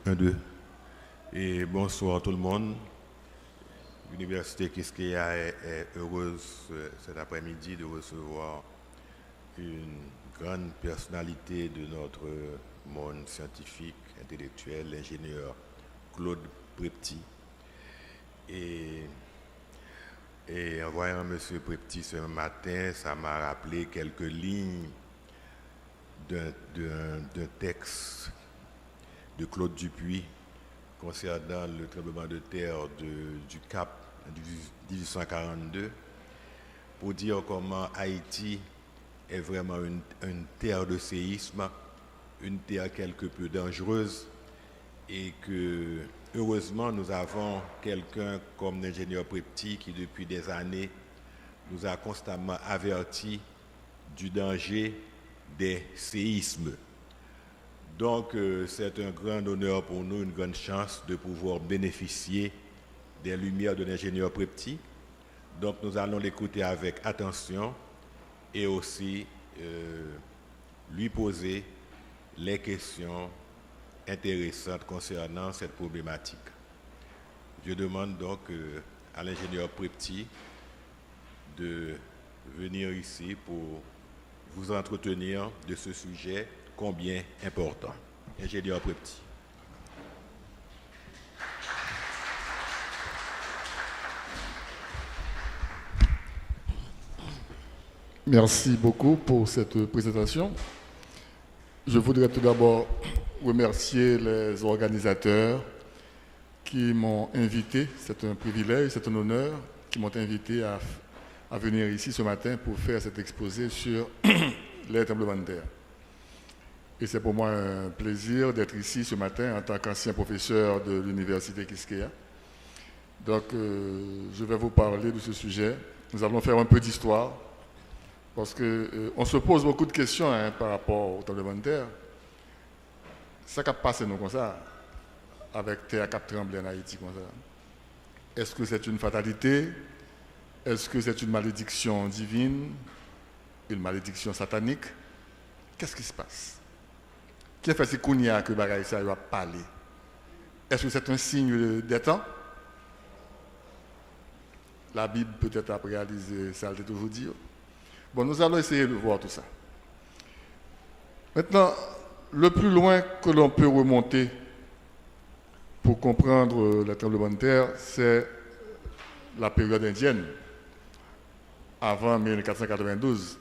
Un, deux. Et bonsoir tout le monde. L'Université Quisqueya est heureuse cet après-midi de recevoir une grande personnalité de notre monde scientifique, intellectuel, l'ingénieur Claude Prepty. Et en voyant M. Prepty ce matin, ça m'a rappelé quelques lignes d'un texte de Claude Dupuis concernant le tremblement de terre du Cap en 1842, pour dire comment Haïti est vraiment une terre de séisme, une terre quelque peu dangereuse, et que heureusement nous avons quelqu'un comme l'ingénieur Prepty qui depuis des années nous a constamment avertis du danger des séismes. Donc c'est un grand honneur pour nous, une grande chance de pouvoir bénéficier des lumières de l'ingénieur Prepty. Donc nous allons l'écouter avec attention et aussi lui poser les questions intéressantes concernant cette problématique. Je demande donc à l'ingénieur Prepty de venir ici pour vous entretenir de ce sujet combien important. Ingénieur Prepty. Merci beaucoup pour cette présentation. Je voudrais tout d'abord remercier les organisateurs qui m'ont invité, c'est un privilège, c'est un honneur, qui m'ont invité à venir ici ce matin pour faire cet exposé sur les tremblements de terre. Et c'est pour moi un plaisir d'être ici ce matin en tant qu'ancien professeur de l'Université Quisqueya. Donc, je vais vous parler de ce sujet. Nous allons faire un peu d'histoire, parce qu'on se pose beaucoup de questions par rapport au tremblement de terre. Ça qui a passé nous comme ça, avec terre qui a tremblé en Haïti comme ça. Est-ce que c'est une fatalité? Est-ce que c'est une malédiction divine? Une malédiction satanique? Qu'est-ce qui se passe? Qui a fait ce Kounia que Bagaï ça va parler? Est-ce que c'est un signe des temps? La Bible peut-être a réalisé ça, elle toujours dit. Bon, nous allons essayer de voir tout ça. Maintenant, le plus loin que l'on peut remonter pour comprendre le tremblement de terre, c'est la période indienne, avant 1492.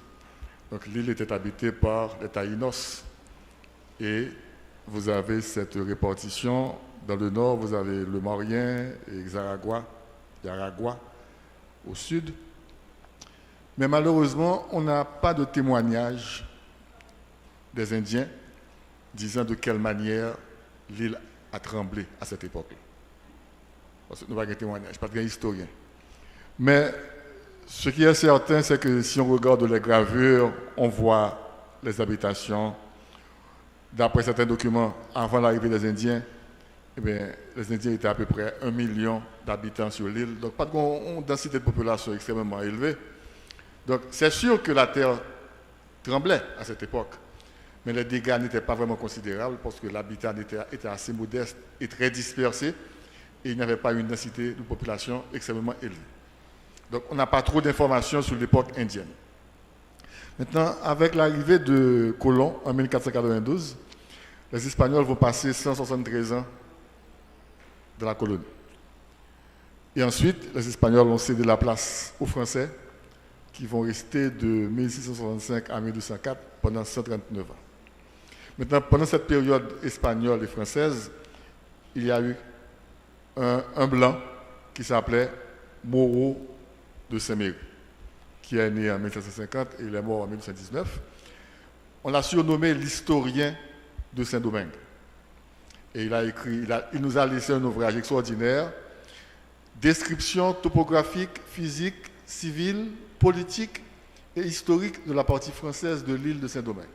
Donc l'île était habitée par les Taïnos. Et vous avez cette répartition. Dans le nord, vous avez le Morien et Yaragua au sud. Mais malheureusement, on n'a pas de témoignage des Indiens disant de quelle manière l'île a tremblé à cette époque-là. Parce que nous n'avons pas de témoignage, pas de historien. Mais ce qui est certain, c'est que si on regarde les gravures, on voit les habitations. D'après certains documents, avant l'arrivée des Indiens, les Indiens étaient à peu près 1 million d'habitants sur l'île. Donc, pas de densité de population extrêmement élevée. Donc, c'est sûr que la terre tremblait à cette époque. Mais les dégâts n'étaient pas vraiment considérables parce que l'habitat était assez modeste et très dispersé. Et il n'y avait pas une densité de population extrêmement élevée. Donc, on n'a pas trop d'informations sur l'époque indienne. Maintenant, avec l'arrivée de Colomb en 1492, les Espagnols vont passer 173 ans dans la colonie. Et ensuite, les Espagnols vont céder la place aux Français, qui vont rester de 1665 à 1204 pendant 139 ans. Maintenant, pendant cette période espagnole et française, il y a eu un blanc qui s'appelait Moreau de Saint-Méry, qui est né en 1750 et il est mort en 1819. On l'a surnommé l'historien de Saint-Domingue. Et il nous a laissé un ouvrage extraordinaire, description topographique, physique, civile, politique et historique de la partie française de l'île de Saint-Domingue.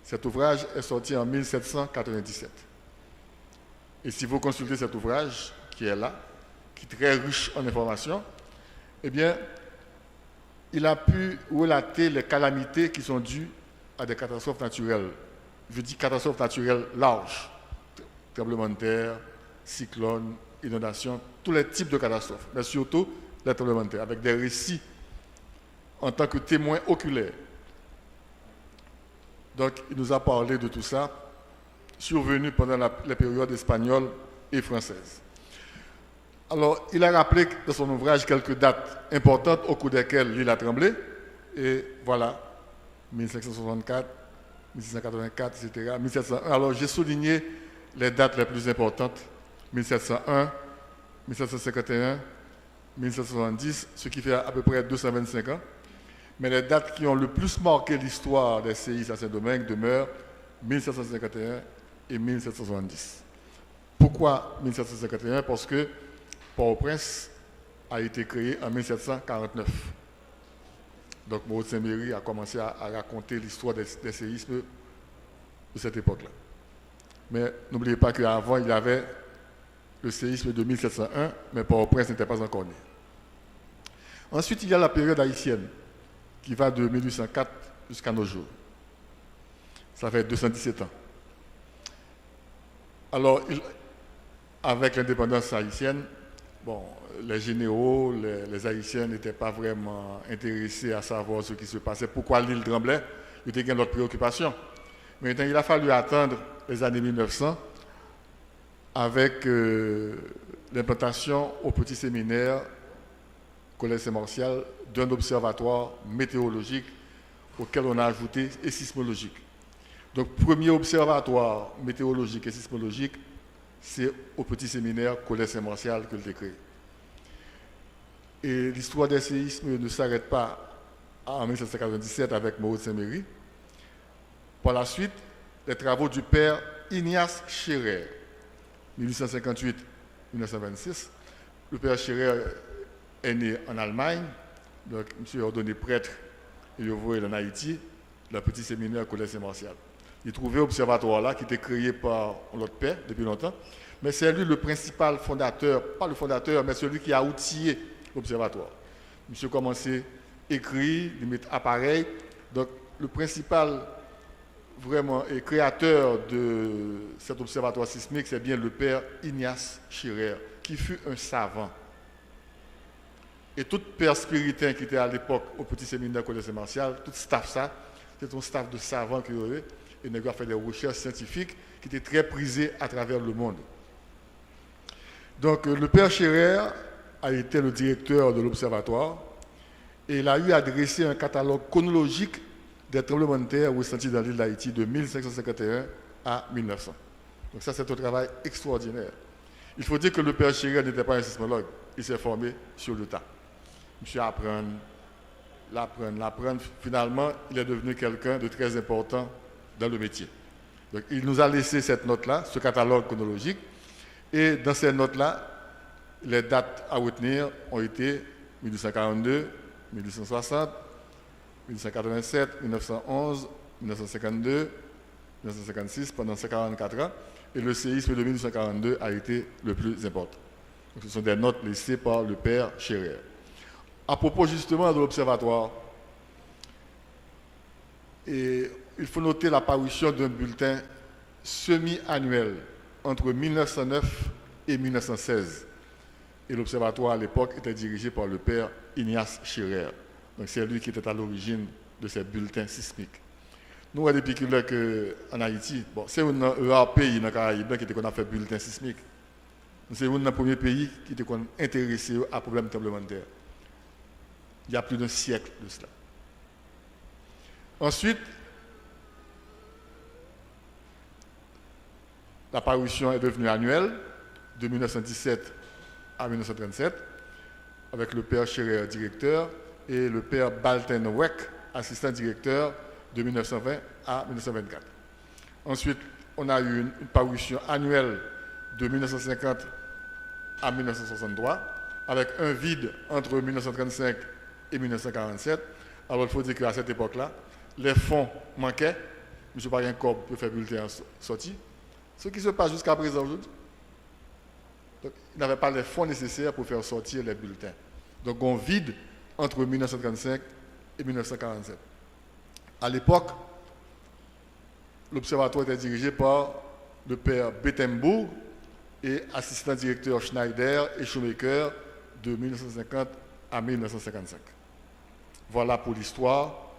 Cet ouvrage est sorti en 1797. Et si vous consultez cet ouvrage, qui est là, qui est très riche en informations, eh bien, il a pu relater les calamités qui sont dues à des catastrophes naturelles. Je dis catastrophes naturelles larges, tremblements de terre, cyclones, inondations, tous les types de catastrophes, mais surtout les tremblements de terre, avec des récits en tant que témoins oculaires. Donc, il nous a parlé de tout ça, survenu pendant les périodes espagnoles et françaises. Alors, il a rappelé dans son ouvrage quelques dates importantes au cours desquelles l'île a tremblé. Et voilà, 1564, 1684, etc., 1701. Alors, j'ai souligné les dates les plus importantes, 1701, 1751, 1770, ce qui fait à peu près 225 ans. Mais les dates qui ont le plus marqué l'histoire des séismes à Saint-Domingue demeurent 1751 et 1770. Pourquoi 1751? Parce que Port-au-Prince a été créé en 1749. Donc Maurice Saint-Méry a commencé à raconter l'histoire des séismes de cette époque-là. Mais n'oubliez pas qu'avant, il y avait le séisme de 1701, mais Port-au-Prince n'était pas encore né. Ensuite, il y a la période haïtienne, qui va de 1804 jusqu'à nos jours. Ça fait 217 ans. Alors, avec l'indépendance haïtienne, bon, les généraux, les Haïtiens n'étaient pas vraiment intéressés à savoir ce qui se passait, pourquoi l'île tremblait. Ils étaient d'autres préoccupations. Mais il a fallu attendre les années 1900 avec l'implantation au petit séminaire Collège Saint-Martial d'un observatoire météorologique auquel on a ajouté et sismologique. Donc, premier observatoire météorologique et sismologique, c'est au petit séminaire Collège Saint-Martial que l'on a créé. Et l'histoire des séismes ne s'arrête pas en 1797 avec Maurice Saint-Méry. Par la suite, les travaux du père Ignace Scherer, 1858-1926. Le père Scherer est né en Allemagne, donc monsieur est ordonné prêtre et il est en Haïti, le petit séminaire Collège Saint-Martial. Il trouvait l'observatoire là qui était créé par l'autre père depuis longtemps, mais c'est lui le principal fondateur, pas le fondateur, mais celui qui a outillé l'observatoire. Monsieur a commencé à écrire, il met appareil, donc le principal vraiment et créateur de cet observatoire sismique, c'est bien le père Ignace Scherer, qui fut un savant. Et tout père spiritain qui était à l'époque au petit séminaire Collège Saint-Martial, tout staff ça, c'était un staff de savants qui aurait, et il a fait des recherches scientifiques qui étaient très prisées à travers le monde. Donc le père Scherer a été le directeur de l'observatoire et il a eu à dresser un catalogue chronologique des tremblements de terre ressentis dans l'île d'Haïti de 1551 à 1900. Donc ça, c'est un travail extraordinaire. Il faut dire que le père Scherer n'était pas un sismologue, il s'est formé sur le tas. Monsieur apprendre, l'apprendre. Finalement, il est devenu quelqu'un de très important dans le métier. Donc, il nous a laissé cette note-là, ce catalogue chronologique. Et dans ces notes-là, les dates à retenir ont été 1842, 1860, 1887, 1911, 1952, 1956, pendant 144 ans. Et le séisme de 1942 a été le plus important. Donc, ce sont des notes laissées par le père Scherer. À propos justement de l'observatoire, et il faut noter l'apparition d'un bulletin semi-annuel entre 1909 et 1916. Et l'observatoire à l'époque était dirigé par le père Ignace Scherer. Donc c'est lui qui était à l'origine de ces bulletins sismiques. Nous, depuis qu'en Haïti, bon, c'est un rare pays dans les Caraïbes qui a fait bulletin sismique. C'est un des premiers pays qui était intéressé à problème de tremblement de terre. Il y a plus d'un siècle de cela. Ensuite, la parution est devenue annuelle de 1917 à 1937 avec le père Scherer directeur et le père Baltenweck assistant directeur de 1920 à 1924. Ensuite, on a eu une parution annuelle de 1950 à 1963 avec un vide entre 1935 et 1947. Alors il faut dire qu'à cette époque-là, les fonds manquaient. M. Parin-Corbe peut faire bulletin sorti. Ce qui se passe jusqu'à présent aujourd'hui. Donc, il n'avait pas les fonds nécessaires pour faire sortir les bulletins. Donc on vide entre 1935 et 1947. À l'époque, l'observatoire était dirigé par le père Bettenbourg et assistant directeur Schneider et Shoemaker de 1950 à 1955. Voilà pour l'histoire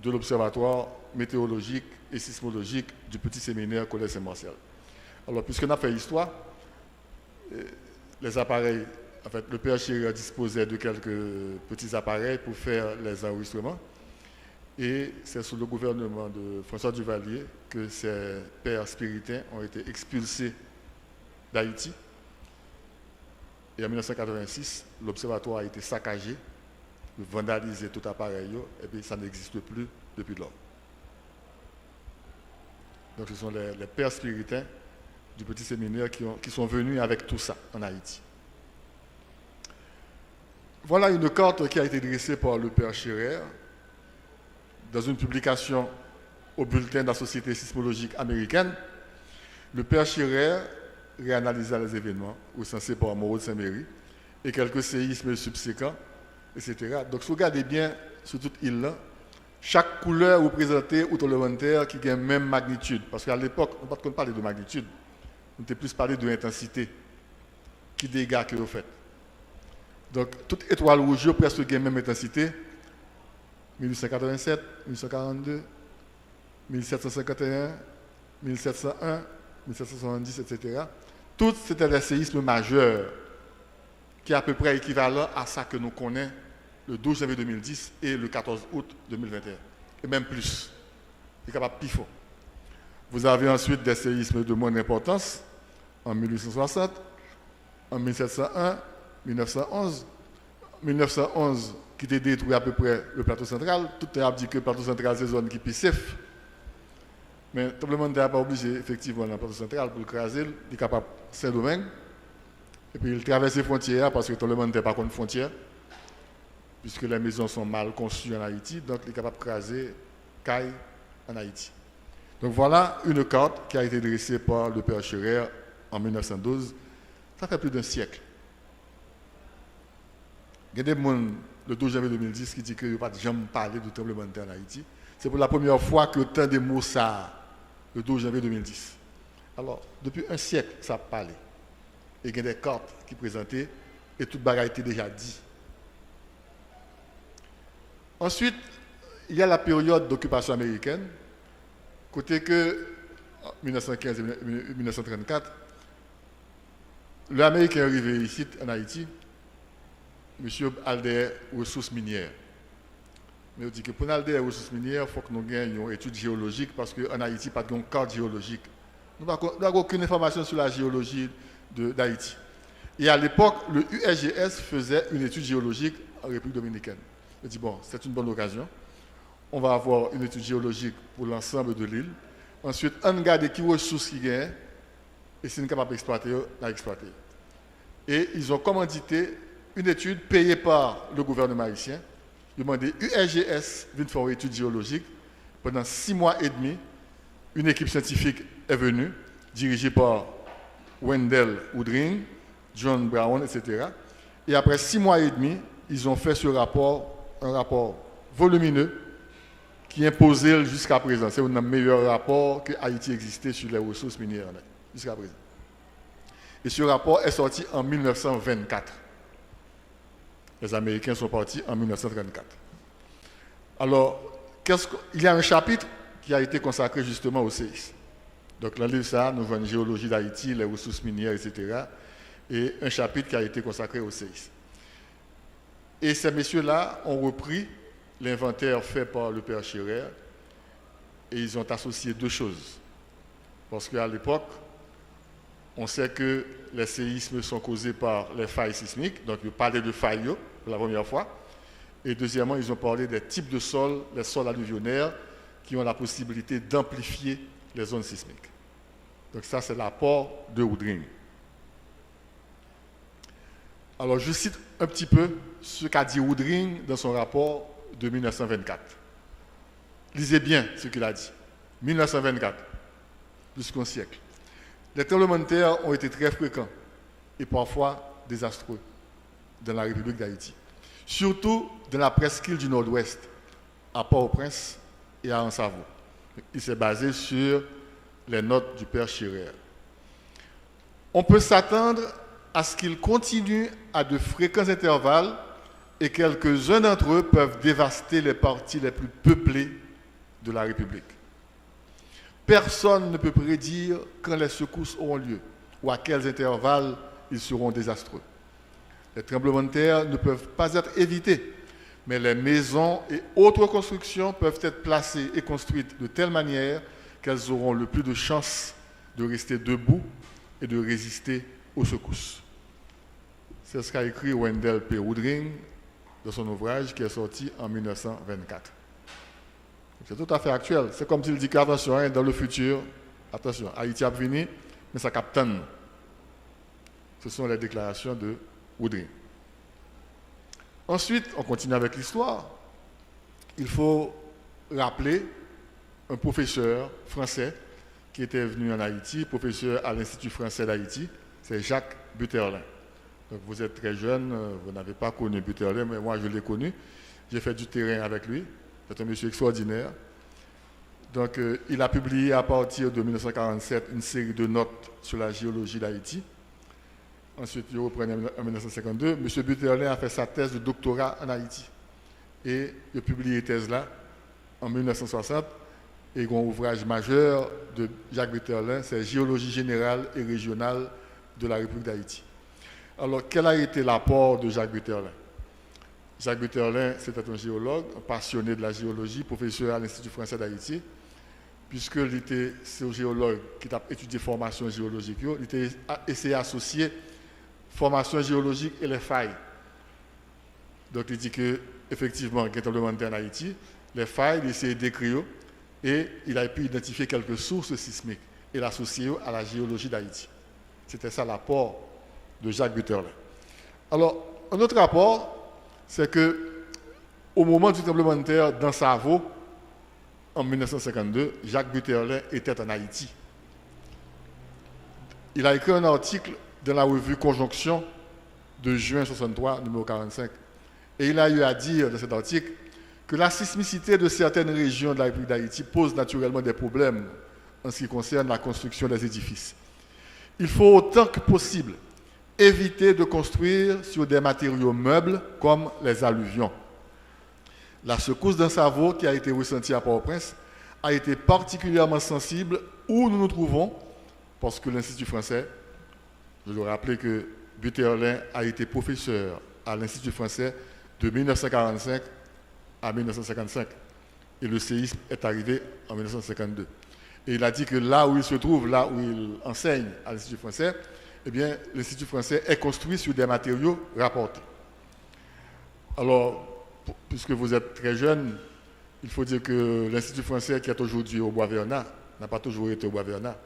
de l'Observatoire météorologique et sismologique du Petit Séminaire Collège Saint-Martial. Alors, puisqu'on a fait histoire, les appareils, en fait, le père Scherer disposait de quelques petits appareils pour faire les enregistrements. Et c'est sous le gouvernement de François Duvalier que ces pères spiritains ont été expulsés d'Haïti. Et en 1986, l'observatoire a été saccagé, vandalisé tout appareil, et puis ça n'existe plus depuis lors. Donc ce sont les pères spiritains du Petit Séminaire qui sont venus avec tout ça en Haïti. Voilà une carte qui a été dressée par le père Scherer dans une publication au bulletin de la Société sismologique américaine. Le père Scherer réanalysa les événements recensés par Moreau de Saint-Méry et quelques séismes subséquents, etc. Donc, si vous regardez bien sur toute île, chaque couleur représentait un tremblement de terre qui a la même magnitude. Parce qu'à l'époque, on ne parlait pas de magnitude, on était plus parlé de l'intensité, qui dégâts que vous faites. Donc, toute étoile rouge presque a la même intensité. 1887, 1842, 1751, 1701, 1770, etc. Tous, c'était des séismes majeurs qui est à peu près équivalent à ça que nous connaissons le 12 janvier 2010 et le 14 août 2021. Et même plus. C'est capable de pifo. Vous avez ensuite des séismes de moindre importance en 1860, en 1701, 1911. 1911, qui était détruit à peu près le plateau central. Tout le monde dit que le plateau central, c'est une zone qui est plus safe. Mais tout le monde n'est pas obligé, effectivement, dans le plateau central, pour le craser, il est capable de Saint-Domingue. Et puis il traverse les frontières, parce que tout le monde n'est pas contre frontières, puisque les maisons sont mal conçues en Haïti, donc il est capable de craser Caille en Haïti. Donc voilà une carte qui a été dressée par le père Scherer en 1912. Ça fait plus d'un siècle. Il y a des gens, le 12 janvier 2010, qui disent qu'il n'y a pas de jamais parlé de tremblement de terre en Haïti. C'est pour la première fois que tant de mots ça, le 12 janvier 2010. Alors, depuis un siècle, ça a parlé. Et il y a des cartes qui présentaient, et toute bagaille était déjà dit. Ensuite, il y a la période d'occupation américaine, côté que, en 1915 et 1934, l'Américain est arrivé ici, en Haïti, M. Alder, ressources minières. Mais on dit que pour Alder, ressources minières, il faut que nous gagnions une étude géologique parce qu'en Haïti, il n'y a pas de carte géologique. Nous n'avons aucune information sur la géologie d'Haïti. Et à l'époque, le USGS faisait une étude géologique en République dominicaine. On dit, bon, c'est une bonne occasion. On va avoir une étude géologique pour l'ensemble de l'île. Ensuite, on regarde qui ressources qui gagnent et si nous sommes capables d'exploiter, on va exploiter. Et ils ont commandité une étude payée par le gouvernement haïtien. Ils ont demandé USGS de faire une étude géologique. Pendant 6 mois et demi, une équipe scientifique est venue, dirigée par Wendell Woodring, John Brown, etc. Et après 6 mois et demi, ils ont fait ce rapport, un rapport volumineux, qui imposait jusqu'à présent. C'est un meilleur rapport que Haïti existait sur les ressources minières jusqu'à présent. Et ce rapport est sorti en 1924. Les Américains sont partis en 1934. Alors, il y a un chapitre qui a été consacré justement au séisme. Donc, dans le livre, ça, nous avons une géologie d'Haïti, les ressources minières, etc. Et un chapitre qui a été consacré au séisme. Et ces messieurs-là ont repris l'inventaire fait par le père Scherer et ils ont associé 2 choses. Parce qu'à l'époque, on sait que les séismes sont causés par les failles sismiques, donc ils parlaient de failles pour la première fois. Et deuxièmement, ils ont parlé des types de sols, les sols alluvionnaires, qui ont la possibilité d'amplifier les zones sismiques. Donc ça, c'est l'apport de Woodring. Alors, je cite un petit peu ce qu'a dit Woodring dans son rapport de 1924. Lisez bien ce qu'il a dit. 1924, plus qu'un siècle. Les tremblements de terre ont été très fréquents et parfois désastreux dans la République d'Haïti. Surtout dans la presqu'île du Nord-Ouest, à Port-au-Prince et à Ansaveau. Il s'est basé sur les notes du père Scherer. On peut s'attendre à ce qu'ils continuent à de fréquents intervalles et quelques-uns d'entre eux peuvent dévaster les parties les plus peuplées de la République. Personne ne peut prédire quand les secousses auront lieu ou à quels intervalles ils seront désastreux. Les tremblements de terre ne peuvent pas être évités, mais les maisons et autres constructions peuvent être placées et construites de telle manière qu'elles auront le plus de chances de rester debout et de résister aux secousses. C'est ce qu'a écrit Wendell P. Woodring dans son ouvrage qui est sorti en 1924. C'est tout à fait actuel. C'est comme s'il dit qu'attention, dans le futur, attention, Haïti a venu, mais ça capte. Ce sont les déclarations de Woodring. Ensuite, on continue avec l'histoire. Il faut rappeler un professeur français qui était venu en Haïti, professeur à l'Institut français d'Haïti, c'est Jacques Butterlin. Donc vous êtes très jeune, vous n'avez pas connu Butterlin, mais moi je l'ai connu. J'ai fait du terrain avec lui. C'est un monsieur extraordinaire. Donc il a publié à partir de 1947 une série de notes sur la géologie d'Haïti. Ensuite, il reprend en 1952. M. Butterlin a fait sa thèse de doctorat en Haïti. Et il a publié cette thèse-là en 1960. Et un ouvrage majeur de Jacques Butterlin, c'est Géologie générale et régionale de la République d'Haïti. Alors, quel a été l'apport de Jacques Butterlin? Jacques Butterlin, c'était un géologue, un passionné de la géologie, professeur à l'Institut français d'Haïti, puisque c'est un géologue qui a étudié formation géologique, il a essayé d'associer formation géologique et les failles. Donc, il dit qu'effectivement, il y a un tremblement de terre en Haïti, les failles, il a essayé d'écrire, et il a pu identifier quelques sources sismiques et l'associer à la géologie d'Haïti. C'était ça l'apport de Jacques Butterlin. Alors, un autre rapport, c'est qu'au moment du tremblement de terre dans Savo, en 1952, Jacques Butterlin était en Haïti. Il a écrit un article dans la revue Conjonction de juin 63, numéro 45. Et il a eu à dire dans cet article que la sismicité de certaines régions de la République d'Haïti pose naturellement des problèmes en ce qui concerne la construction des édifices. Il faut autant que possible éviter de construire sur des matériaux meubles comme les alluvions. La secousse d'un Savo qui a été ressentie à Port-au-Prince a été particulièrement sensible où nous nous trouvons, parce que l'Institut français, je dois rappeler que Butterlin a été professeur à l'Institut français de 1945 à 1955. Et le séisme est arrivé en 1952. Et il a dit que là où il se trouve, là où il enseigne à l'Institut français, eh bien, l'Institut français est construit sur des matériaux rapportés. Alors, puisque vous êtes très jeune, il faut dire que l'Institut français qui est aujourd'hui au Bois-Vernat n'a pas toujours été au Bois-Vernat.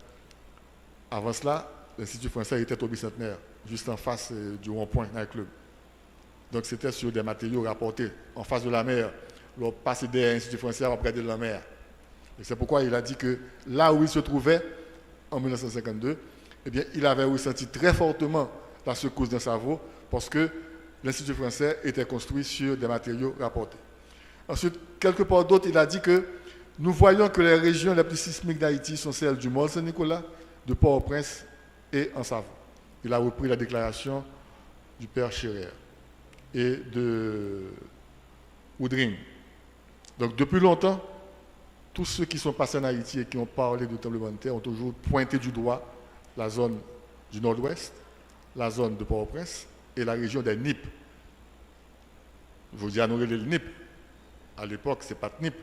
Avant cela, l'Institut français était au Bicentenaire, juste en face du rond-point dans le club. Donc c'était sur des matériaux rapportés, en face de la mer. On passait derrière l'Institut français, on regardait la mer. Et c'est pourquoi il a dit que là où il se trouvait, en 1952, eh bien, il avait ressenti très fortement la secousse d'un Savo, parce que l'Institut français était construit sur des matériaux rapportés. Ensuite, quelque part d'autre, il a dit que nous voyons que les régions les plus sismiques d'Haïti sont celles du Mont-Saint-Nicolas, de Port-au-Prince et en Savo. Il a repris la déclaration du père Scherer et de Woodring. Donc depuis longtemps, tous ceux qui sont passés en Haïti et qui ont parlé de tremblement de terre ont toujours pointé du doigt la zone du nord-ouest, la zone de Port-au-Prince et la région des NIP. Je vous dis à nous le NIP. À l'époque, ce n'est pas NIP,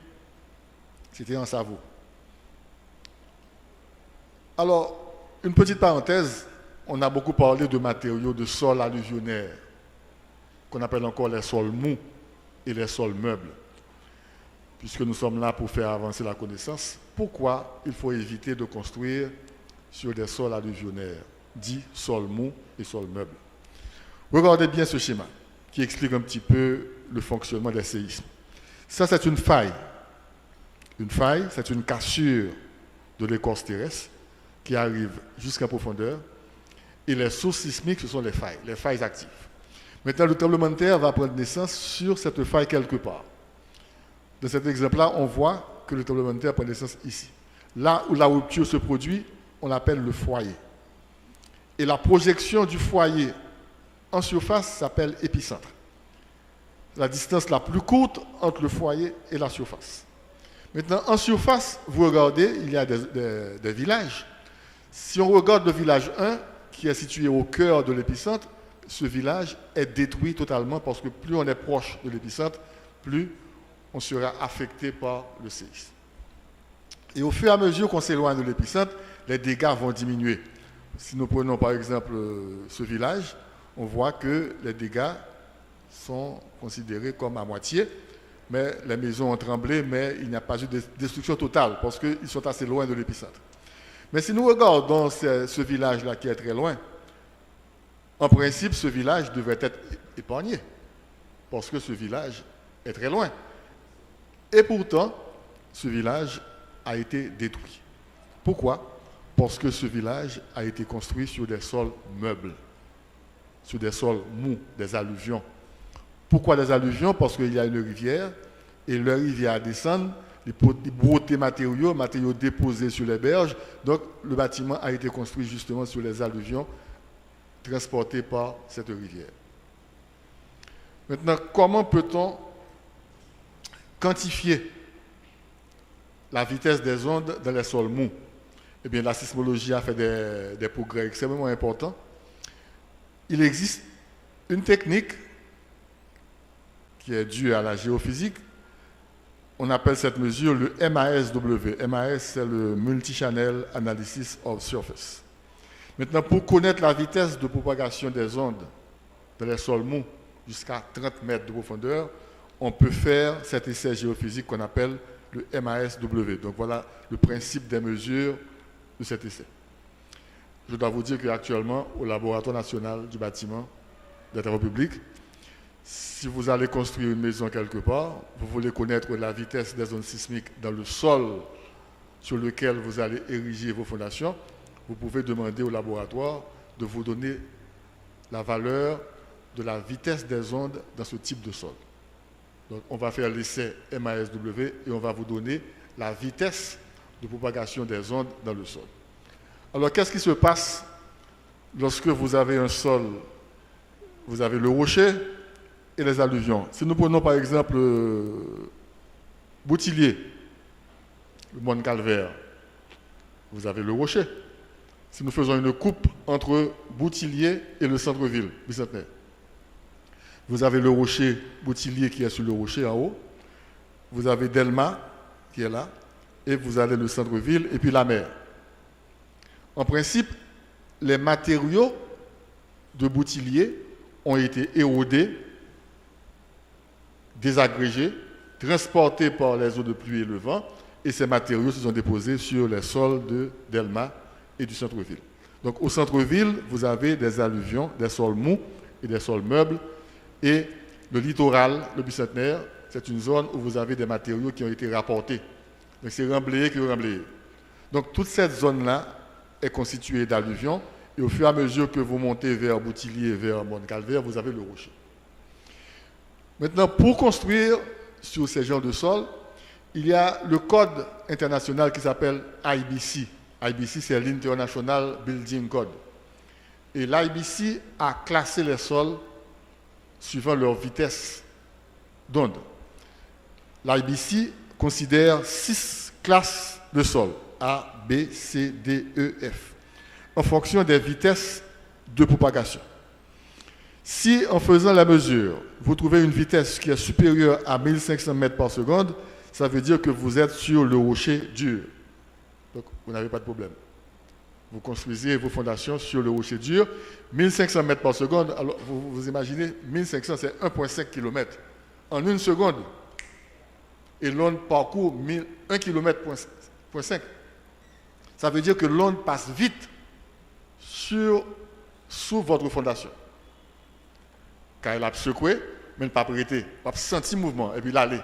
c'était en Savo. Alors, une petite parenthèse, on a beaucoup parlé de matériaux de sol alluvionnaire, qu'on appelle encore les sols mous et les sols meubles. Puisque nous sommes là pour faire avancer la connaissance, pourquoi il faut éviter de construire sur des sols alluvionnaires, dits sols mous et sols meubles? Regardez bien ce schéma qui explique un petit peu le fonctionnement des séismes. Ça, c'est une faille. Une faille, c'est une cassure de l'écorce terrestre qui arrive jusqu'à profondeur. Et les sources sismiques, ce sont les failles actives. Maintenant, le tremblement de terre va prendre naissance sur cette faille quelque part. Dans cet exemple-là, on voit que le tremblement de terre prend naissance ici. Là où la rupture se produit, on l'appelle le foyer. Et la projection du foyer en surface s'appelle épicentre. La distance la plus courte entre le foyer et la surface. Maintenant, en surface, vous regardez, il y a des villages. Si on regarde le village 1, qui est situé au cœur de l'épicentre, ce village est détruit totalement parce que plus on est proche de l'épicentre, plus on sera affecté par le séisme. Et au fur et à mesure qu'on s'éloigne de l'épicentre, les dégâts vont diminuer. Si nous prenons par exemple ce village, on voit que les dégâts sont considérés comme à moitié, mais les maisons ont tremblé, mais il n'y a pas eu de destruction totale parce qu'ils sont assez loin de l'épicentre. Mais si nous regardons ce village-là qui est très loin, en principe, ce village devrait être épargné parce que ce village est très loin. Et pourtant, ce village a été détruit. Pourquoi ? Parce que ce village a été construit sur des sols meubles, sur des sols mous, des alluvions. Pourquoi des alluvions ? Parce qu'il y a une rivière, et la rivière descend, les brotés matériaux déposés sur les berges. Donc le bâtiment a été construit justement sur les alluvions transportés par cette rivière. Maintenant, comment peut-on quantifier la vitesse des ondes dans les sols mous? Eh bien, la sismologie a fait des progrès extrêmement importants. Il existe une technique qui est due à la géophysique. On appelle cette mesure le MASW. MAS, c'est le Multi-Channel Analysis of Surface. Maintenant, pour connaître la vitesse de propagation des ondes dans les sols mous jusqu'à 30 mètres de profondeur, on peut faire cet essai géophysique qu'on appelle le MASW. Donc voilà le principe des mesures de cet essai. Je dois vous dire qu'actuellement, au Laboratoire national du bâtiment des travaux publics, si vous allez construire une maison quelque part, vous voulez connaître la vitesse des ondes sismiques dans le sol sur lequel vous allez ériger vos fondations, vous pouvez demander au laboratoire de vous donner la valeur de la vitesse des ondes dans ce type de sol. Donc, on va faire l'essai MASW et on va vous donner la vitesse de propagation des ondes dans le sol. Alors, qu'est-ce qui se passe lorsque vous avez un sol, vous avez le rocher et les alluvions? Si nous prenons par exemple Boutillier, le Mont Calvaire, vous avez le rocher. Si nous faisons une coupe entre Boutillier et le centre-ville, bicentenaire, vous avez le rocher Boutillier qui est sur le rocher en haut, vous avez Delma qui est là, et vous avez le centre-ville et puis la mer. En principe, les matériaux de Boutillier ont été érodés, désagrégés, transportés par les eaux de pluie et le vent, et ces matériaux se sont déposés sur les sols de Delma et du centre-ville. Donc au centre-ville, vous avez des alluvions, des sols mous et des sols meubles, et le littoral, le bicentenaire, c'est une zone où vous avez des matériaux qui ont été rapportés. Donc c'est remblayé que remblayé. Donc toute cette zone-là est constituée d'alluvions, et au fur et à mesure que vous montez vers Boutillier, vers Mont-Calvaire, vous avez le rocher. Maintenant, pour construire sur ces genres de sols, il y a le code international qui s'appelle IBC. IBC, c'est l'International Building Code. Et l'IBC a classé les sols suivant leur vitesse d'onde. L'IBC considère 6 classes de sols, A, B, C, D, E, F, en fonction des vitesses de propagation. Si, en faisant la mesure, vous trouvez une vitesse qui est supérieure à 1500 mètres par seconde, ça veut dire que vous êtes sur le rocher dur. Donc, vous n'avez pas de problème. Vous construisez vos fondations sur le rocher dur. 1500 mètres par seconde, alors vous imaginez, 1500, c'est 1,5 km. En une seconde, et l'onde parcourt 1 km. Ça veut dire que l'onde passe vite sous votre fondation. Car elle a secoué, mais elle n'a pas prêté. Elle n'a pas senti le mouvement, et puis l'aller.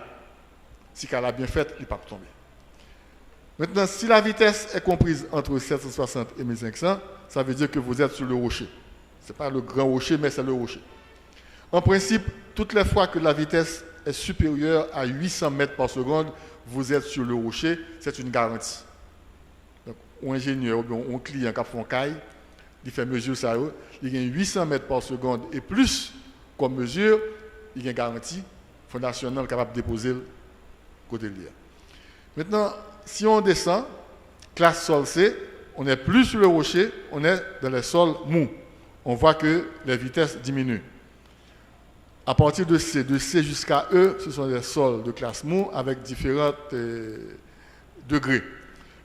Si elle a bien fait, il ne va pas tomber. Maintenant, si la vitesse est comprise entre 760 et 1500, ça veut dire que vous êtes sur le rocher. Ce n'est pas le grand rocher, mais c'est le rocher. En principe, toutes les fois que la vitesse est supérieure à 800 mètres par seconde, vous êtes sur le rocher, c'est une garantie. Donc, un ingénieur ou bien un client qui a fait un caille, il fait mesure ça, il gagne 800 mètres par seconde et plus comme mesure, il y a une garantie fondationnelle capable de déposer le côté de l'IA. Maintenant, si on descend, classe sol C, on n'est plus sur le rocher, on est dans les sols mous. On voit que les vitesses diminuent. À partir de C jusqu'à E, ce sont des sols de classe mou avec différents degrés.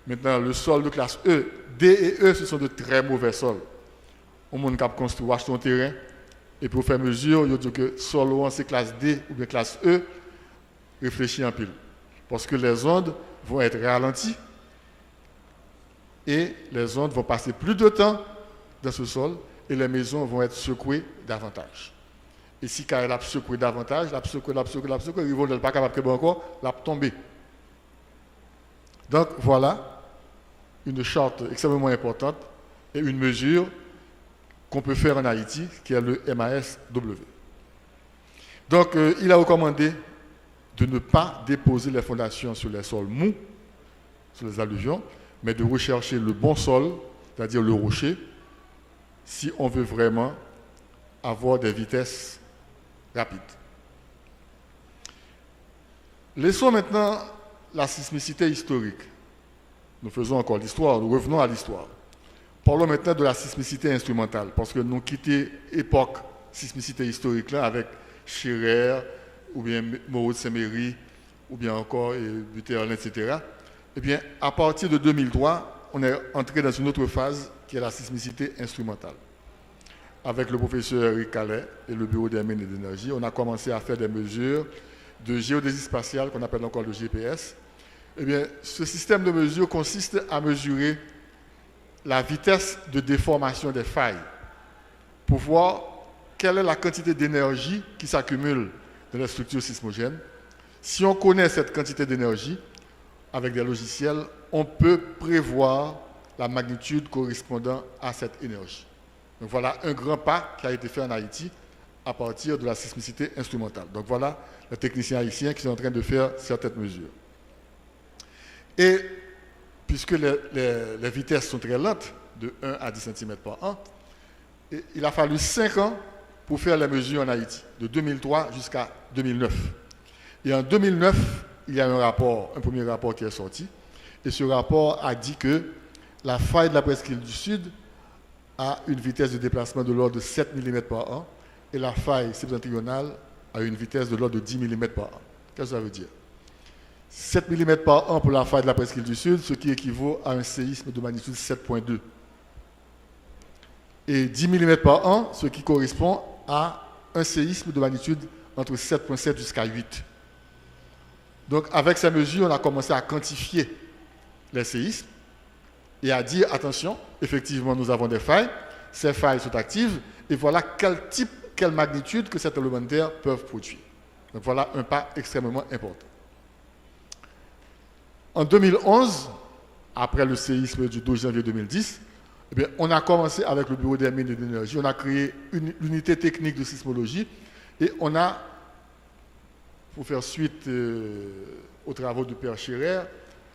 Maintenant, le sol de classe E, D et E, ce sont de très mauvais sols. On monde qui a construit un terrain, et pour faire mesure, il dit que sol 1 c'est classe D ou bien classe E, réfléchis en pile. Parce que les ondes vont être ralenties et les ondes vont passer plus de temps dans ce sol et les maisons vont être secouées davantage. Et si elle a secoué davantage, ils vont pas capable de encore, la tomber. Donc voilà une charte extrêmement importante et une mesure qu'on peut faire en Haïti, qui est le MASW. Donc il a recommandé de ne pas déposer les fondations sur les sols mous, sur les alluvions, mais de rechercher le bon sol, c'est-à-dire le rocher, si on veut vraiment avoir des vitesses rapides. Laissons maintenant la sismicité historique. Nous faisons encore l'histoire, nous revenons à l'histoire. Parlons maintenant de la sismicité instrumentale, parce que nous quittons l'époque sismicité historique là avec Scherer, ou bien Moreau de Saint-Méry, ou bien encore Buterlin, etc. Eh bien, à partir de 2003, on est entré dans une autre phase qui est la sismicité instrumentale. Avec le professeur Eric Calais et le Bureau des mines et de l'énergie, on a commencé à faire des mesures de géodésie spatiale qu'on appelle encore le GPS. Eh bien, ce système de mesure consiste à mesurer la vitesse de déformation des failles pour voir quelle est la quantité d'énergie qui s'accumule dans les structures sismogènes. Si on connaît cette quantité d'énergie, avec des logiciels, on peut prévoir la magnitude correspondant à cette énergie. Donc voilà un grand pas qui a été fait en Haïti à partir de la sismicité instrumentale. Donc voilà les techniciens haïtiens qui sont en train de faire certaines mesures. Et puisque les vitesses sont très lentes, de 1 à 10 cm par an, il a fallu 5 ans pour faire les mesures en Haïti, de 2003 jusqu'à 2009. Et en 2009, il y a un premier rapport qui est sorti, et ce rapport a dit que la faille de la presqu'île du Sud a une vitesse de déplacement de l'ordre de 7 mm par an, et la faille septentrionale a une vitesse de l'ordre de 10 mm par an. Qu'est-ce que ça veut dire? 7 mm par an pour la faille de la presqu'île du Sud, ce qui équivaut à un séisme de magnitude 7.2. Et 10 mm par an, ce qui correspond à un séisme de magnitude entre 7.7 jusqu'à 8. Donc avec ces mesures, on a commencé à quantifier les séismes et à dire, attention, effectivement nous avons des failles, ces failles sont actives, et voilà quelle magnitude que ces tremblements de terre peuvent produire. Donc voilà un pas extrêmement important. En 2011, après le séisme du 12 janvier 2010, eh bien, on a commencé avec le Bureau des mines et de l'énergie, on a créé une unité technique de sismologie et on a, pour faire suite aux travaux du Père Scherer,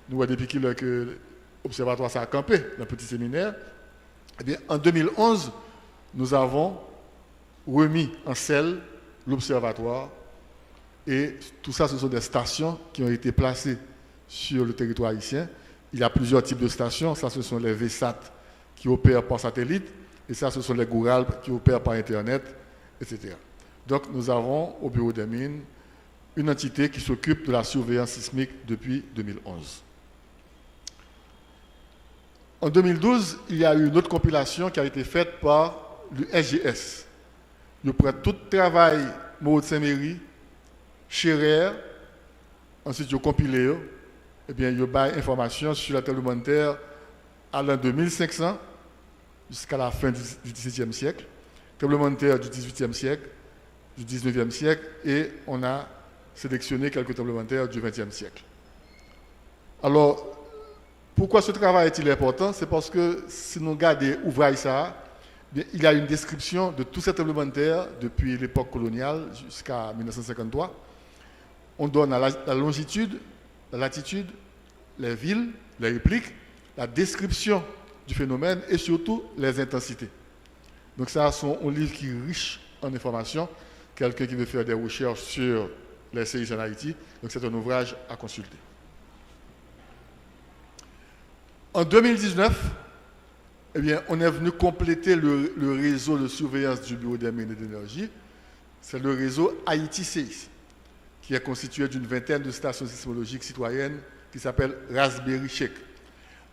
nous, depuis que l'Observatoire s'est campé dans le petit séminaire, eh bien, en 2011, nous avons remis en selle l'Observatoire et tout ça, ce sont des stations qui ont été placées sur le territoire haïtien. Il y a plusieurs types de stations. Ça, ce sont les VSAT qui opèrent par satellite. Et ça, ce sont les Gouralp qui opèrent par Internet, etc. Donc, nous avons au Bureau des mines une entité qui s'occupe de la surveillance sismique depuis 2011. En 2012, il y a eu une autre compilation qui a été faite par le SGS. Il prend tout le travail Moreau de Saint-Méry, Scherer, ensuite il compilé. Eh bien, il y a des informations sur la tremblement de terre allant de 1500 jusqu'à la fin du XVIIe siècle, tremblement de terre du XVIIIe siècle, du XIXe siècle, et on a sélectionné quelques tremblements de terre du XXe siècle. Alors, pourquoi ce travail est-il important? C'est parce que si nous regardons l'ouvrage ça, il y a une description de tous ces tremblements de terre depuis l'époque coloniale jusqu'à 1953. On donne la longitude, la latitude, les villes, les répliques, la description du phénomène et surtout les intensités. Donc ça, c'est un livre qui est riche en informations. Quelqu'un qui veut faire des recherches sur les séismes en Haïti, donc c'est un ouvrage à consulter. En 2019, eh bien, on est venu compléter le réseau de surveillance du Bureau des mines et d'énergie. C'est le réseau Haïti Séisme, qui est constitué d'une vingtaine de stations sismologiques citoyennes qui s'appellent Raspberry Check.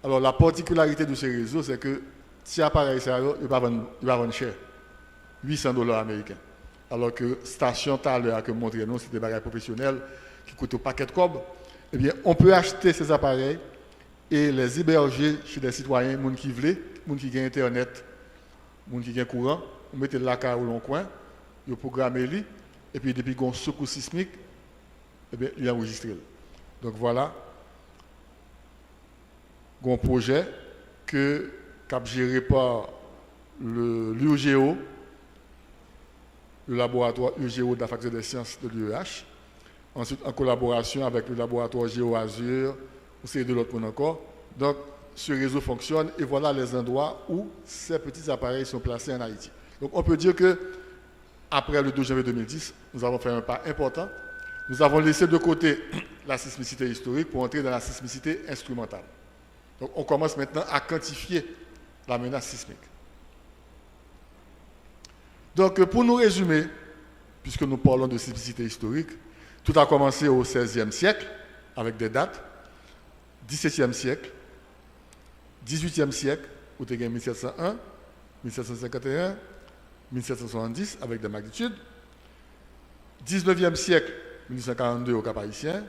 Alors, la particularité de ce réseau, c'est que si appareil ça, il va vendre cher, $800 américains. Alors que station tout à l'heure que montré nous, c'est des appareils professionnels qui coûtent au paquet de cob. Eh bien, on peut acheter ces appareils et les héberger chez des citoyens, gens qui veulent, gens qui ont Internet, gens qui ont courant. On met la carte au long coin, ils programment et puis depuis qu'on secoue sismique, eh bien, il est enregistré. Donc voilà, un projet que est géré par l'UGO, le laboratoire UGO de la Faculté des sciences de l'UEH, ensuite en collaboration avec le laboratoire GeoAzur, ou de l'autre monde encore. Donc, ce réseau fonctionne et voilà les endroits où ces petits appareils sont placés en Haïti. Donc, on peut dire que après le 12 janvier 2010, nous avons fait un pas important. Nous avons laissé de côté la sismicité historique pour entrer dans la sismicité instrumentale. Donc, on commence maintenant à quantifier la menace sismique. Donc, pour nous résumer, puisque nous parlons de sismicité historique, tout a commencé au XVIe siècle, avec des dates, XVIIe siècle, XVIIIe siècle, où tu as 1701, 1751, 1770, avec des magnitudes, XIXe siècle, 1842 au Cap Haïtien,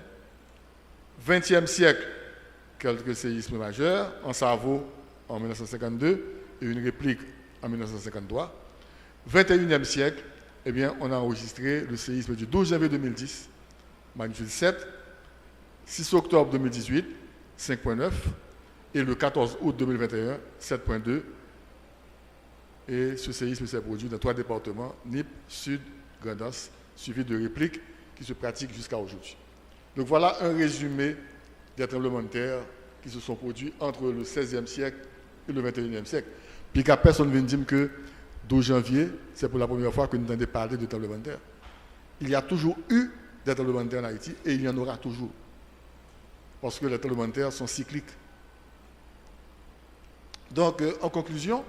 XXe siècle, quelques séismes majeurs, en Savo en 1952 et une réplique en 1953. 21e siècle, eh bien, on a enregistré le séisme du 12 janvier 2010, magnitude 7, 6 octobre 2018, 5.9, et le 14 août 2021, 7.2. Et ce séisme s'est produit dans 3 départements, Nip, Sud, Grandas, suivi de répliques qui se pratiquent jusqu'à aujourd'hui. Donc voilà un résumé des tremblements de terre qui se sont produits entre le 16e siècle et le 21e siècle. Puis qu'à personne ne vient dire que 12 janvier, c'est pour la première fois que nous entendons parler de tremblements de terre. Il y a toujours eu des tremblements de terre en Haïti et il y en aura toujours. Parce que les tremblements de terre sont cycliques. Donc, en conclusion,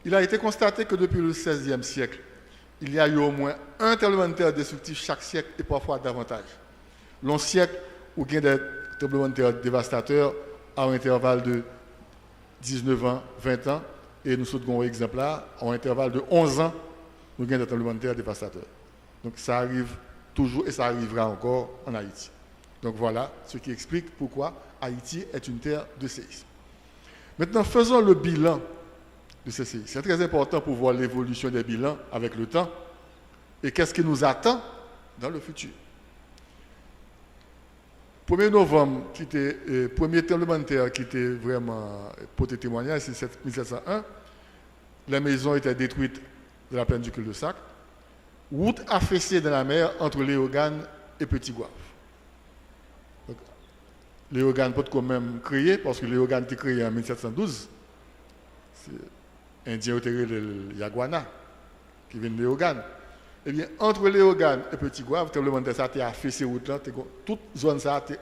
il a été constaté que depuis le XVIe siècle, il y a eu au moins un tremblement de terre destructif chaque siècle et parfois davantage. Long siècle où il y a des tremblements de terre dévastateurs à un intervalle de 19 ans, 20 ans, et nous avons un exemple là, à un intervalle de 11 ans, nous avons des tremblements de terre dévastateurs. Donc ça arrive toujours et ça arrivera encore en Haïti. Donc voilà ce qui explique pourquoi Haïti est une terre de séisme. Maintenant, faisons le bilan de ces séismes. C'est très important pour voir l'évolution des bilans avec le temps et qu'est-ce qui nous attend dans le futur. 1er novembre, qui était le premier tremblement de terre qui était vraiment pour témoignage, c'est 1701. Les maisons étaient détruites de la plaine du cul-de-sac. Route affaissée dans la mer entre Léogane et Petit-Goâve. Léogane peut quand même créer, parce que Léogane était créé en 1712. C'est Indien le Yaguana qui vient de Léogane. Eh bien, entre Léogane et Petit-Goâve, le tremblement de terre a été affaissé route là, toute zone ça a été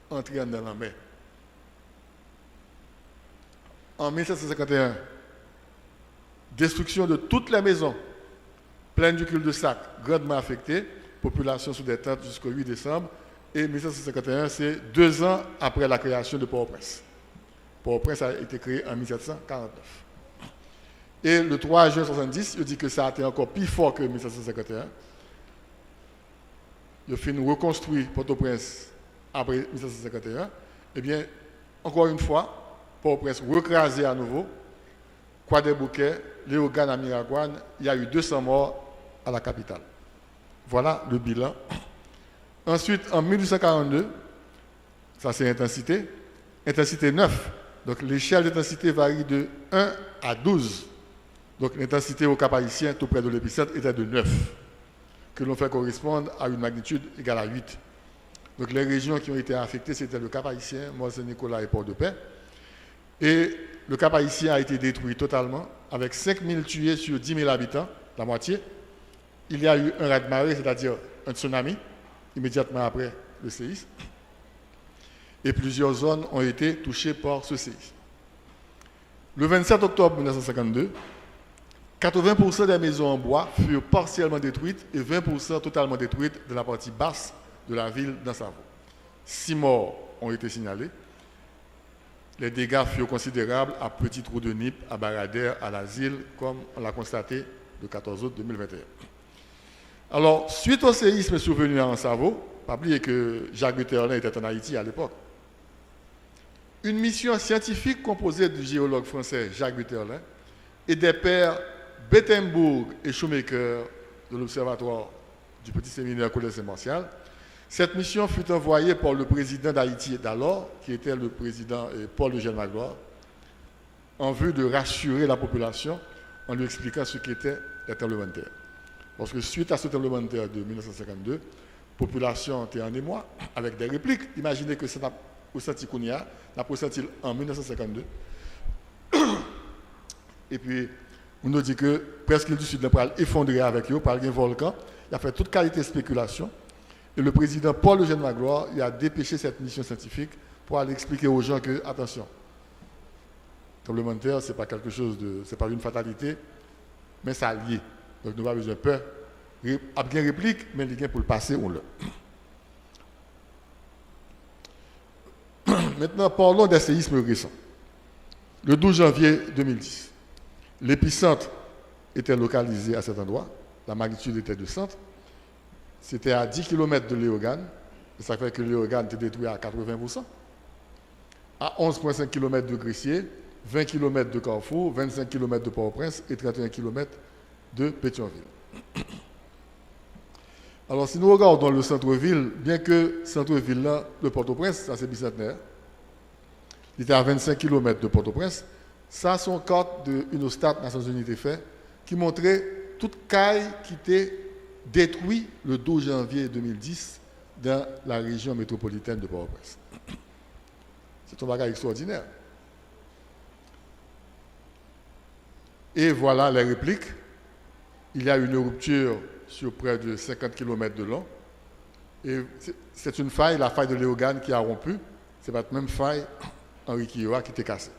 entrée dans la mer. En 1751, destruction de toutes les maisons, plaine du cul-de-sac, grandement affectée, population sous des tentes jusqu'au 8 décembre. Et 1751, c'est 2 ans après la création de Port-au-Prince. Port-au-Prince a été créé en 1749. Et le 3 juin 1970, il dit que ça a été encore plus fort que 1751. Il a fini reconstruire Port-au-Prince après 1751. Eh bien, encore une fois, Port-au-Prince recrasé à nouveau. Croix des Bouquets, Léogane à Miragouane, il y a eu 200 morts à la capitale. Voilà le bilan. Ensuite, en 1842, ça c'est intensité, intensité 9. Donc l'échelle d'intensité varie de 1 à 12. Donc l'intensité au Cap Haïtien, tout près de l'épicentre, était de 9, que l'on fait correspondre à une magnitude égale à 8. Donc les régions qui ont été affectées, c'était le Cap Haïtien, Mont-Saint-Nicolas et Port-de-Paix. Et le Cap Haïtien a été détruit totalement, avec 5 000 tués sur 10 000 habitants, la moitié. Il y a eu un raz-de-marée, c'est-à-dire un tsunami, immédiatement après le séisme. Et plusieurs zones ont été touchées par ce séisme. Le 27 octobre 1952, 80% des maisons en bois furent partiellement détruites et 20% totalement détruites de la partie basse de la ville d'Ansavo. 6 morts ont été signalés. Les dégâts furent considérables à Petit Trou de Nip, à Baradère, à l'Asile, comme on l'a constaté le 14 août 2021. Alors, suite au séisme survenu à Ansavo, pas oublier que Jacques Guterlin était en Haïti à l'époque, une mission scientifique composée du géologue français Jacques Guterlin et des pairs Bettenbourg et Shoemaker de l'Observatoire du Petit Séminaire Collège Saint-Martial. Cette mission fut envoyée par le président d'Haïti d'alors, qui était le président Paul Eugène Magloire, en vue de rassurer la population en lui expliquant ce qu'était le tremblement de terre. Parce que suite à ce tremblement de terre de 1952, la population était en émoi avec des répliques. Imaginez que c'est ressenti Kounia, n'a pas ressenti en 1952. Et puis, on nous dit que presque l'île du Sud n'a pas effondré avec eux par un volcan. Il a fait toute qualité de spéculation. Et le président Paul Eugène Magloire il a dépêché cette mission scientifique pour aller expliquer aux gens que, attention, le tremblement de terre, ce n'est pas quelque chose de. Ce n'est pas une fatalité, mais ça lié. Donc, nous n'avons pas besoin de peur. Il y a bien réplique, mais il y a pour le passé, on l'a. Maintenant, parlons des séismes récents. Le 12 janvier 2010, l'épicentre était localisé à cet endroit. La magnitude était de 100. C'était à 10 km de Léogane. Ça fait que Léogane était détruit à 80%. À 11,5 km de Gressier, 20 km de Carrefour, 25 km de Port-au-Prince et 31 km de Pétionville. Alors, si nous regardons le centre-ville, bien que centre-ville, là, de Port-au-Prince, ça c'est bicentenaire, il était à 25 km de Port-au-Prince, ça, c'est une carte de UNOSTAT, Nations Unies, fait, qui montrait toute caille qui était détruite le 12 janvier 2010 dans la région métropolitaine de Port-au-Prince. C'est un bagage extraordinaire. Et voilà les répliques. Il y a une rupture sur près de 50 km de long. Et c'est une faille, la faille de Léogane qui a rompu. C'est pas la même faille Henri Kiowa qui était cassée.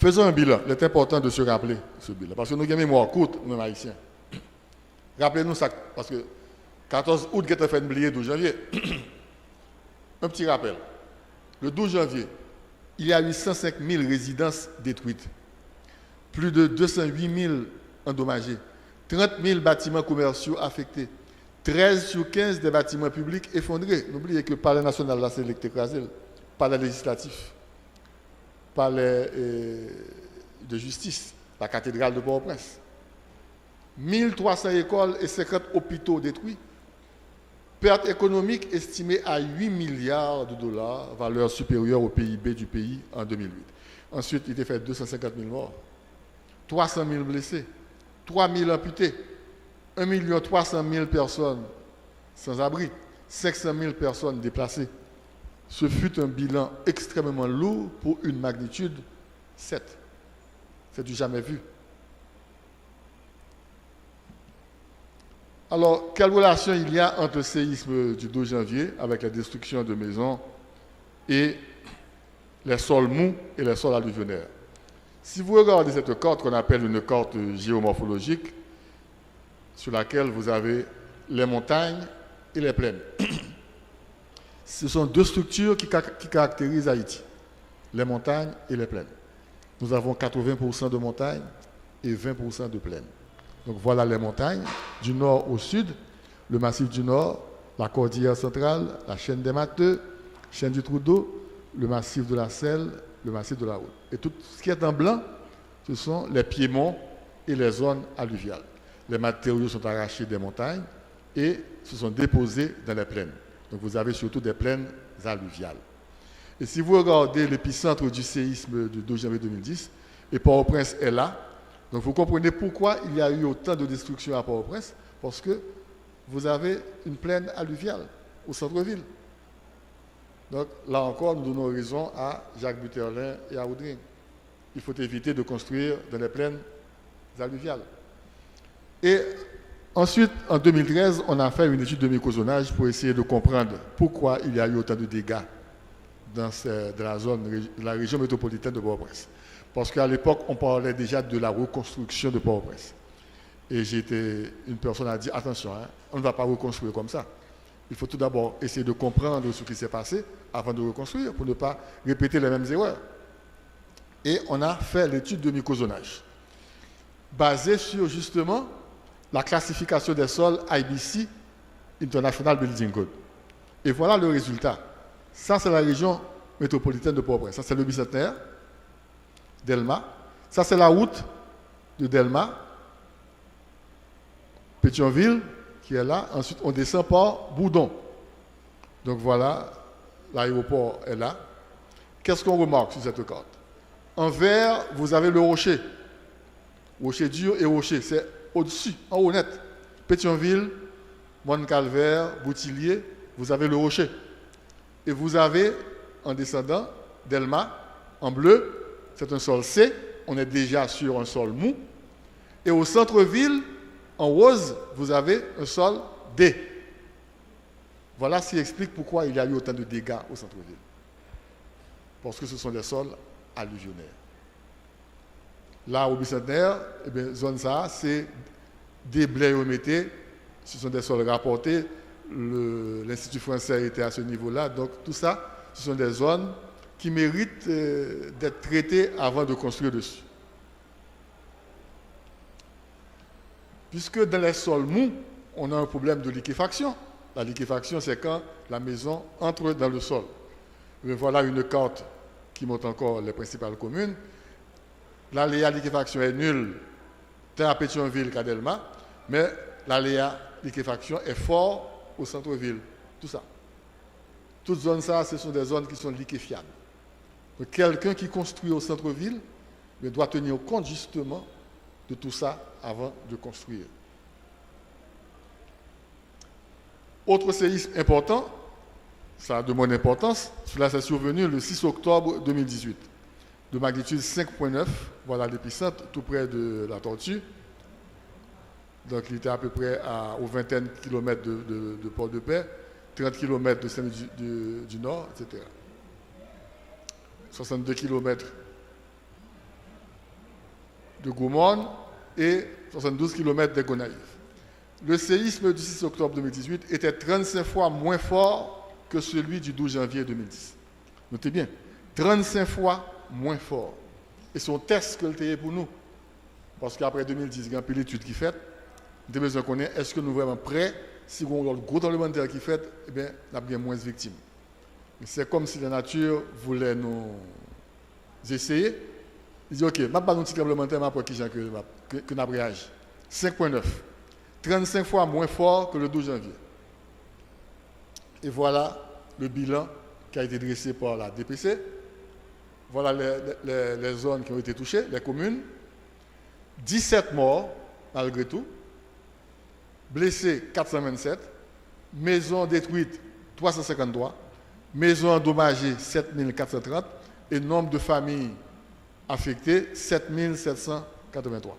Faisons un bilan. Il est important de se rappeler ce bilan. Parce que nous avons une mémoire courte, nous, Haïtiens. Rappelez-nous ça, parce que 14 août, nous avons fait oublier 12 janvier. Un petit rappel. Le 12 janvier, il y a eu 105 000 résidences détruites, plus de 208 000 endommagées, 30 000 bâtiments commerciaux affectés, 13 sur 15 des bâtiments publics effondrés. N'oubliez que le palais national, là, c'est écrasé, le palais législatif, palais de justice, la cathédrale de Port-au-Prince. 1300 écoles et 50 hôpitaux détruits. Perte économique estimée à 8 milliards de dollars, valeur supérieure au PIB du pays en 2008. Ensuite, il était fait 250 000 morts, 300 000 blessés, 3 000 amputés, 1 300 000 personnes sans abri, 500 000 personnes déplacées. Ce fut un bilan extrêmement lourd pour une magnitude 7. C'est du jamais vu. Alors, quelle relation il y a entre le séisme du 12 janvier avec la destruction de maisons et les sols mous et les sols alluvionnaires? Si vous regardez cette carte qu'on appelle une carte géomorphologique, sur laquelle vous avez les montagnes et les plaines. Ce sont deux structures qui caractérisent Haïti, les montagnes et les plaines. Nous avons 80% de montagnes et 20% de plaines. Donc voilà les montagnes, du nord au sud, le massif du nord, la cordillère centrale, la chaîne des Matteux, chaîne du Trou d'eau, le massif de la Selle, le massif de la Haute. Et tout ce qui est en blanc, ce sont les piémonts et les zones alluviales. Les matériaux sont arrachés des montagnes et se sont déposés dans les plaines. Donc vous avez surtout des plaines alluviales. Et si vous regardez l'épicentre du séisme du 12 janvier 2010, et Port-au-Prince est là, donc vous comprenez pourquoi il y a eu autant de destruction à Port-au-Prince, parce que vous avez une plaine alluviale au centre-ville. Donc là encore, nous donnons raison à Jacques Butterlin et à Audrin. Il faut éviter de construire dans les plaines alluviales. Et ensuite, en 2013, on a fait une étude de mécosonnage pour essayer de comprendre pourquoi il y a eu autant de dégâts dans la région métropolitaine de Port-au-Prince. Parce qu'à l'époque, on parlait déjà de la reconstruction de Port-au-Prince. Et une personne a dit, attention, on ne va pas reconstruire comme ça. Il faut tout d'abord essayer de comprendre ce qui s'est passé avant de reconstruire pour ne pas répéter les mêmes erreurs. Et on a fait l'étude de mécosonnage, basée sur justement la classification des sols IBC, International Building Code. Et voilà le résultat. Ça, c'est la région métropolitaine de Port-au-Prince. Ça, c'est le bicentenaire, Delma. Ça, c'est la route de Delma, Pétionville, qui est là. Ensuite, on descend par Bourdon. Donc voilà, l'aéroport est là. Qu'est-ce qu'on remarque sur cette carte? En vert, vous avez le rocher. Rocher dur et rocher. C'est au-dessus, en haut net. Pétionville, Mont-Calvaire, Boutillier, vous avez le rocher. Et vous avez, en descendant, Delma, en bleu, c'est un sol C. On est déjà sur un sol mou. Et au centre-ville, en rose, vous avez un sol D. Voilà ce qui explique pourquoi il y a eu autant de dégâts au centre-ville. Parce que ce sont des sols alluvionnaires. Là, au bicentenaire, zone ça, c'est des bléométés. Ce sont des sols rapportés. L'Institut français était à ce niveau-là. Donc, tout ça, ce sont des zones qui méritent d'être traitées avant de construire dessus. Puisque dans les sols mous, on a un problème de liquéfaction. La liquéfaction, c'est quand la maison entre dans le sol. Mais voilà une carte qui montre encore les principales communes. L'aléa liquéfaction est nul, tant à Pétionville qu'à Delma, mais l'aléa liquéfaction est fort au centre-ville. Tout ça. Toutes zones, ça, ce sont des zones qui sont liquéfiables. Donc, quelqu'un qui construit au centre-ville doit tenir compte justement de tout ça avant de construire. Autre séisme important, ça a de mon importance, cela s'est survenu le 6 octobre 2018, de magnitude 5.9, voilà l'épicentre, tout près de la Tortue. Donc il était à peu près aux vingtaines de kilomètres de Port-de-Paix, 30 km de Saint-Louis-du-Nord, etc. 62 km de Gaumont et 72 km de Gonaïves. Le séisme du 6 octobre 2018 était 35 fois moins fort que celui du 12 janvier 2010. Notez bien, 35 fois moins fort. Et c'est un test que le TE pour nous. Parce qu'après 2010, il y a un peu d'études qui fait. Nous avons besoin de connaître, est-ce que nous sommes vraiment prêts? Si on a le gros tremblement de terre qui fait, eh bien, on a bien moins de victimes. C'est comme si la nature voulait nous essayer. Il dit, OK, je ne vais pas nous petit tremblement de terre, mais qui que nous réagi. 5.9. 35 fois moins fort que le 12 janvier. Et voilà le bilan qui a été dressé par la DPC. Voilà les zones qui ont été touchées, les communes. 17 morts, malgré tout. Blessés, 427. Maisons détruites, 353. Maisons endommagées, 7430. Et nombre de familles affectées, 7783.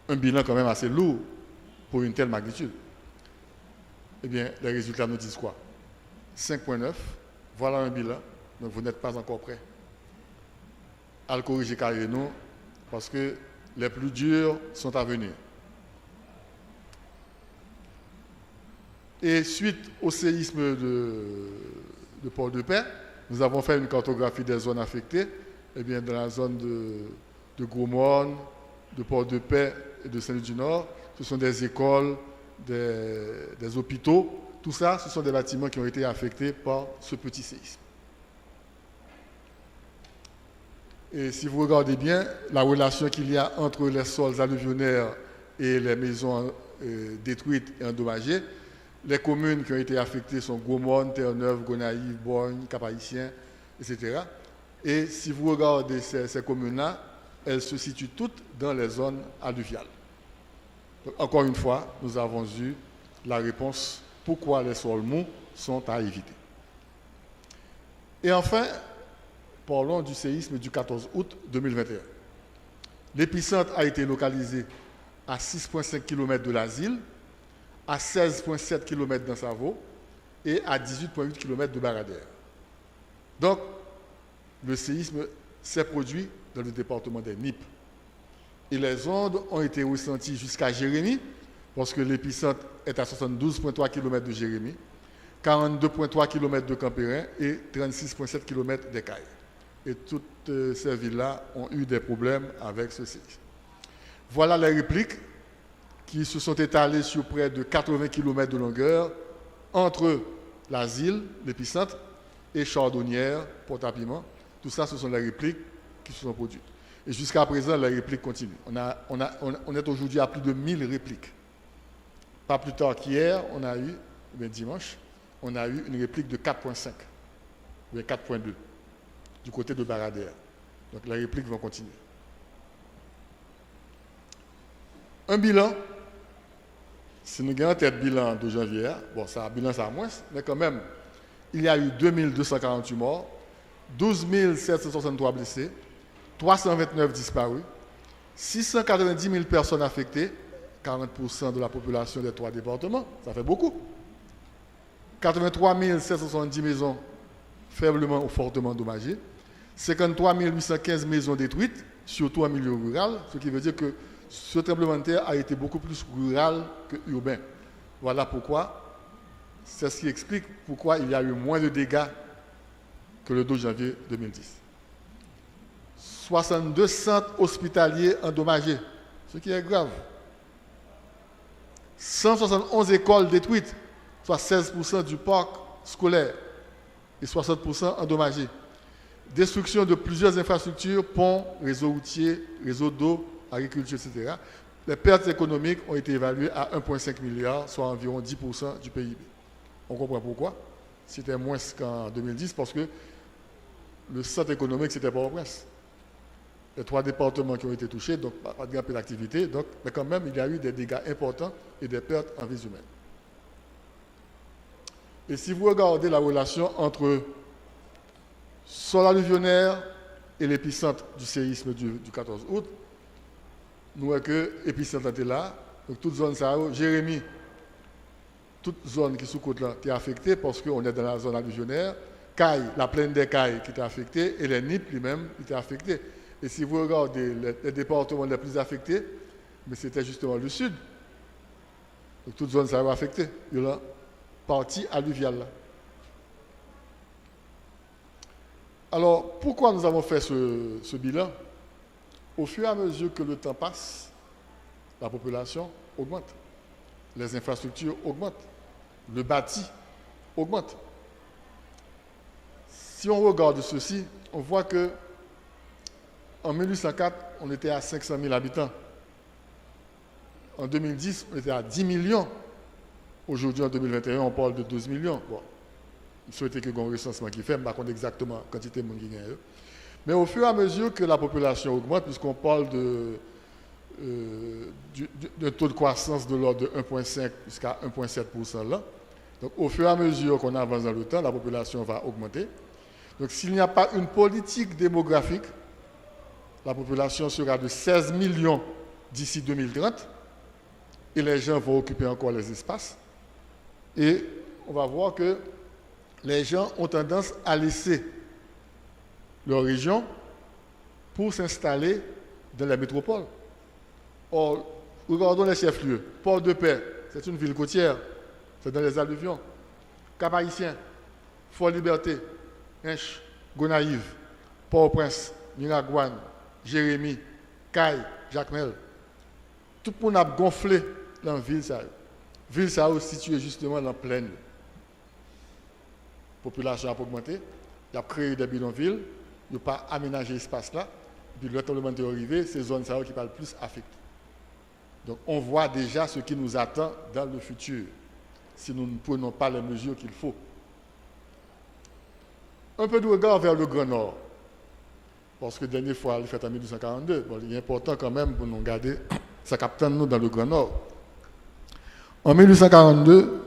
Un bilan quand même assez lourd pour une telle magnitude. Eh bien, les résultats nous disent quoi? 5.9, voilà un bilan, donc vous n'êtes pas encore prêts à le corriger carrément, parce que les plus durs sont à venir. Et suite au séisme de Port-de-Paix, nous avons fait une cartographie des zones affectées. Eh bien, dans la zone de Gaumont, de Port-de-Paix et de Saint-Louis-du-Nord, ce sont des écoles, des hôpitaux. Tout ça, ce sont des bâtiments qui ont été affectés par ce petit séisme. Et si vous regardez bien, la relation qu'il y a entre les sols alluvionnaires et les maisons détruites et endommagées, les communes qui ont été affectées sont Gaumont, Terre-Neuve, Gonaïves, Borgne, Cap-Haïtien, etc. Et si vous regardez ces communes-là, elles se situent toutes dans les zones alluviales. Donc, encore une fois, nous avons eu la réponse pourquoi les sols mous sont à éviter. Et enfin, parlons du séisme du 14 août 2021. L'épicentre a été localisé à 6,5 km de l'asile, à 16,7 km d'Ansavo et à 18,8 km de Baradère. Donc, le séisme s'est produit dans le département des Nippes. Et les ondes ont été ressenties jusqu'à Jérémie, parce que l'épicentre est à 72,3 km de Jérémie, 42,3 km de Campérin et 36,7 km d'Écailles. Et toutes ces villes-là ont eu des problèmes avec ce séisme. Voilà les répliques qui se sont étalées sur près de 80 km de longueur entre l'asile, l'épicentre, et Chardonnière, Port-à-Piment. Tout ça, ce sont les répliques qui se sont produites. Et jusqu'à présent, les répliques continuent. On est aujourd'hui à plus de 1000 répliques. Pas plus tard qu'hier, on a eu, dimanche, on a eu une réplique de 4,5, ou 4,2, du côté de Baradère. Donc les répliques vont continuer. Un bilan, si nous avons en tête bilan de janvier, bon, ça, bilan ça a moins, mais quand même, il y a eu 2248 morts, 12 763 blessés, 329 disparus, 690 000 personnes affectées, 40% de la population des 3 départements, ça fait beaucoup. 83 770 maisons faiblement ou fortement endommagées, 53 815 maisons détruites, surtout en milieu rural, ce qui veut dire que ce tremblement de terre a été beaucoup plus rural que urbain. Voilà pourquoi, c'est ce qui explique pourquoi il y a eu moins de dégâts que le 12 janvier 2010. 62 centres hospitaliers endommagés, ce qui est grave. 171 écoles détruites, soit 16% du parc scolaire et 60% endommagés. Destruction de plusieurs infrastructures, ponts, réseaux routiers, réseaux d'eau, agriculture, etc. Les pertes économiques ont été évaluées à 1,5 milliard, soit environ 10% du PIB. On comprend pourquoi. C'était moins qu'en 2010 parce que le centre économique, c'était Port-au-Prince. Les 3 départements qui ont été touchés, donc pas de grande d'activité, mais quand même, il y a eu des dégâts importants et des pertes en vies humaines. Et si vous regardez la relation entre sol alluvionnaire et l'épicentre du séisme du 14 août, nous voyons que l'épicentre était là, donc toute zone ça, Jérémie, toute zone qui est sous côte là, est affectée parce qu'on est dans la zone alluvionnaire. Caille, la plaine des Cailles qui était affectée et les Nippes lui-même étaient affectés. Et si vous regardez les départements les plus affectés, mais c'était justement le sud. Donc toute zone ça a affecté. Il y a la partie alluviale là. Alors, pourquoi nous avons fait ce bilan? Au fur et à mesure que le temps passe, la population augmente, les infrastructures augmentent, le bâti augmente. Si on regarde ceci, on voit que en 1804, on était à 500 000 habitants. En 2010, on était à 10 millions. Aujourd'hui, en 2021, on parle de 12 millions. Bon, il souhaitait que un recensement qui fait, je ne sais pas exactement la quantité de monde qui gagne. Mais au fur et à mesure que la population augmente, puisqu'on parle d'un taux de croissance de l'ordre de 1,5 jusqu'à 1,7% là, donc au fur et à mesure qu'on avance dans le temps, la population va augmenter. Donc s'il n'y a pas une politique démographique, la population sera de 16 millions d'ici 2030 et les gens vont occuper encore les espaces. Et on va voir que les gens ont tendance à laisser leur région pour s'installer dans la métropole. Or, regardons les chefs-lieux. Port-de-Paix, c'est une ville côtière, c'est dans les alluvions. Cap-Haïtien, Fort-Liberté, Hinche, Gonaïve, Port-au-Prince, Miragouane, Jérémie, Caille, Jacmel. Tout le monde a gonflé dans la ville. La ville ça est située justement dans la plaine. La population a augmenté, il a créé des bidonvilles, il n'a pas aménagé l'espace là. Puis le tremblement de terre arrivé, c'est zones qui parlent plus affectées. Donc on voit déjà ce qui nous attend dans le futur, si nous ne prenons pas les mesures qu'il faut. Un peu de regard vers le Grand Nord, parce que la dernière fois, il fait en 1242, bon, il est important quand même pour nous garder, ça capte nous dans le Grand Nord. En 1842,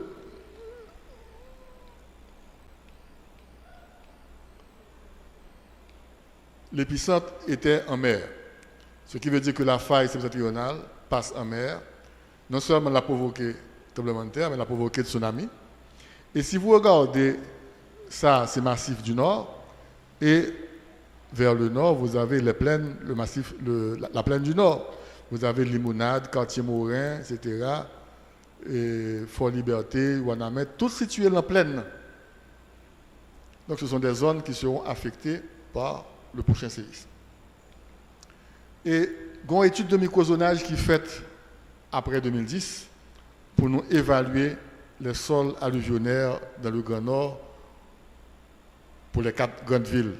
l'épicentre était en mer. Ce qui veut dire que la faille septentrionale passe en mer. Non seulement elle a provoqué tremblement de terre, mais elle a provoqué tsunami. Et si vous regardez ça, c'est massif du nord. Et vers le nord, vous avez les plaines, la plaine du nord. Vous avez Limonade, Quartier-Morin, etc. Et Fort-Liberté, Ouanamet, tout situé dans la plaine. Donc ce sont des zones qui seront affectées par le prochain séisme. Et il y a une étude de microzonage qui est faite après 2010 pour nous évaluer les sols alluvionnaires dans le Grand Nord pour les 4 grandes villes.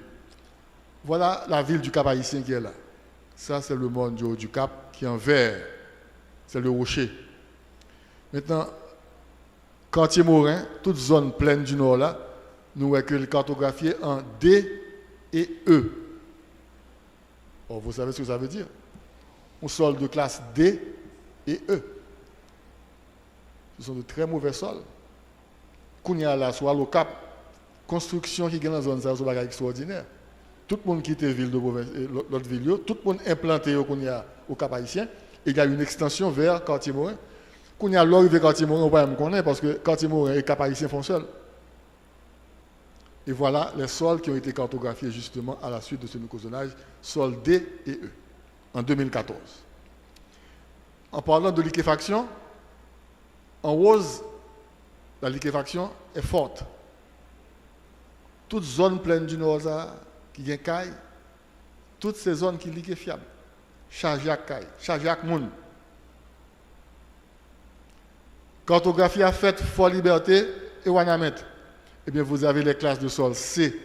Voilà la ville du Cap-Haïtien qui est là. Ça, c'est le monde du haut du Cap qui est en vert. C'est le rocher. Maintenant, Quartier-Morin, toute zone pleine du Nord là, nous voyons que le cartographié en D et E. Or, vous savez ce que ça veut dire? Un sol de classe D et E. Ce sont de très mauvais sols. Quand il y a là, soit le Cap, construction qui est dans la zone, c'est un extraordinaire. Tout le monde quitte la ville de province, l'autre ville, tout le monde implanté au Cap Haïtien, et il y a une extension vers Quartier-Morin. Quand il y a l'arrivée de Quartier-Morin, on ne peut pas connaître parce que Quartier-Morin et Cap Haïtien font seul. Et voilà les sols qui ont été cartographiés justement à la suite de ce microzonage, sols D et E, en 2014. En parlant de liquéfaction, en rose, la liquéfaction est forte. Toute zone pleine du nord qui vient caille, toutes ces zones qui sont liquéfiables, Chajac caille, Chajac moun. Cartographie a fait Fort-Liberté et Ouanamet. Eh bien, vous avez les classes de sol C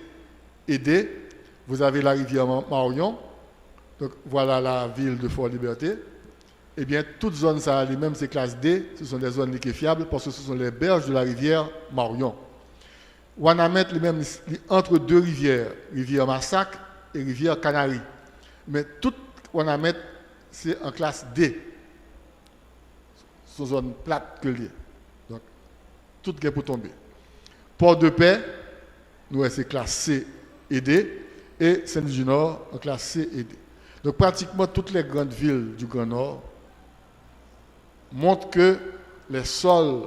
et D. Vous avez la rivière Marion. Donc, voilà la ville de Fort-Liberté. Eh bien, toute zone, ça a les mêmes, ces classes D, ce sont des zones liquéfiables parce que ce sont les berges de la rivière Marion. Ouanamet, les mêmes, entre deux rivières, rivière Massac et rivière Canary. Mais toute Ouanamet, c'est en classe D. C'est une zone plate que liée. Donc, tout est pour tomber. Port-de-Paix, nous, c'est classe C et D. Et Saint-Denis-du-Nord, en classe C et D. Donc, pratiquement toutes les grandes villes du Grand Nord montrent que les sols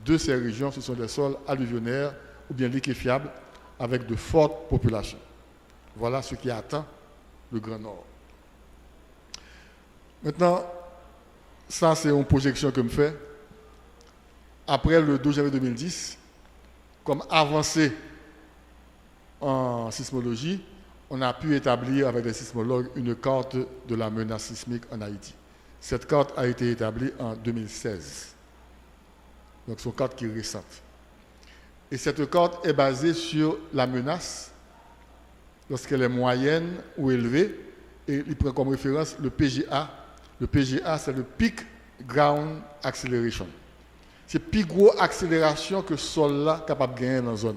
de ces régions, ce sont des sols alluvionnaires ou bien liquéfiables avec de fortes populations. Voilà ce qui attend le Grand Nord. Maintenant, ça c'est une projection que je fais. Après le 12 janvier 2010, comme avancé en sismologie, on a pu établir avec les sismologues une carte de la menace sismique en Haïti. Cette carte a été établie en 2016. Donc c'est une carte qui est récente. Et cette carte est basée sur la menace lorsqu'elle est moyenne ou élevée. Et il prend comme référence le PGA. Le PGA, c'est le Peak Ground Acceleration. C'est plus gros accélération que ce sol-là capable de gagner dans la zone.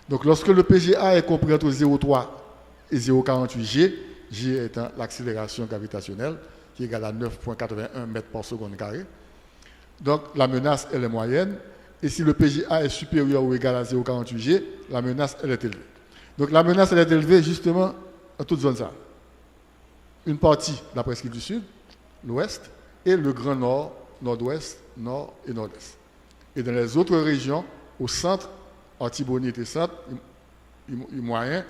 Donc lorsque le PGA est compris entre 0,3 et 0,48 G, G étant l'accélération gravitationnelle, qui est égale à 9,81 mètres par seconde carré. Donc la menace, elle est moyenne. Et si le PGA est supérieur ou égal à 0,48 G, la menace, elle est élevée. Donc la menace, elle est élevée justement dans toute zone ça. Une partie de la presqu'île du Sud, l'Ouest, et le Grand Nord, Nord-Ouest, Nord et Nord-Est. Et dans les autres régions, au centre, Artibonite et centre, les moyens,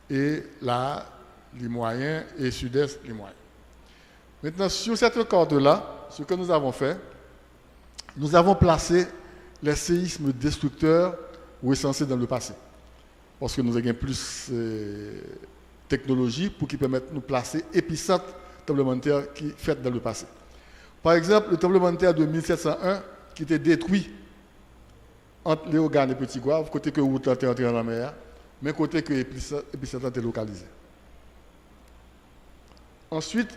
et là, les moyens, et sud-est, les moyens. Maintenant, sur cette carte-là, ce que nous avons fait, nous avons placé les séismes destructeurs ou essentiels dans le passé. Parce que nous avons plus de technologie pour qui permettent de nous placer épicentre tremblement de terre qui fait dans le passé. Par exemple, le tremblement de terre de 1701 qui était détruit entre Léogane et Petit Goave, côté que route était entrée dans la mer, mais côté que l'épicentre était localisé. Ensuite,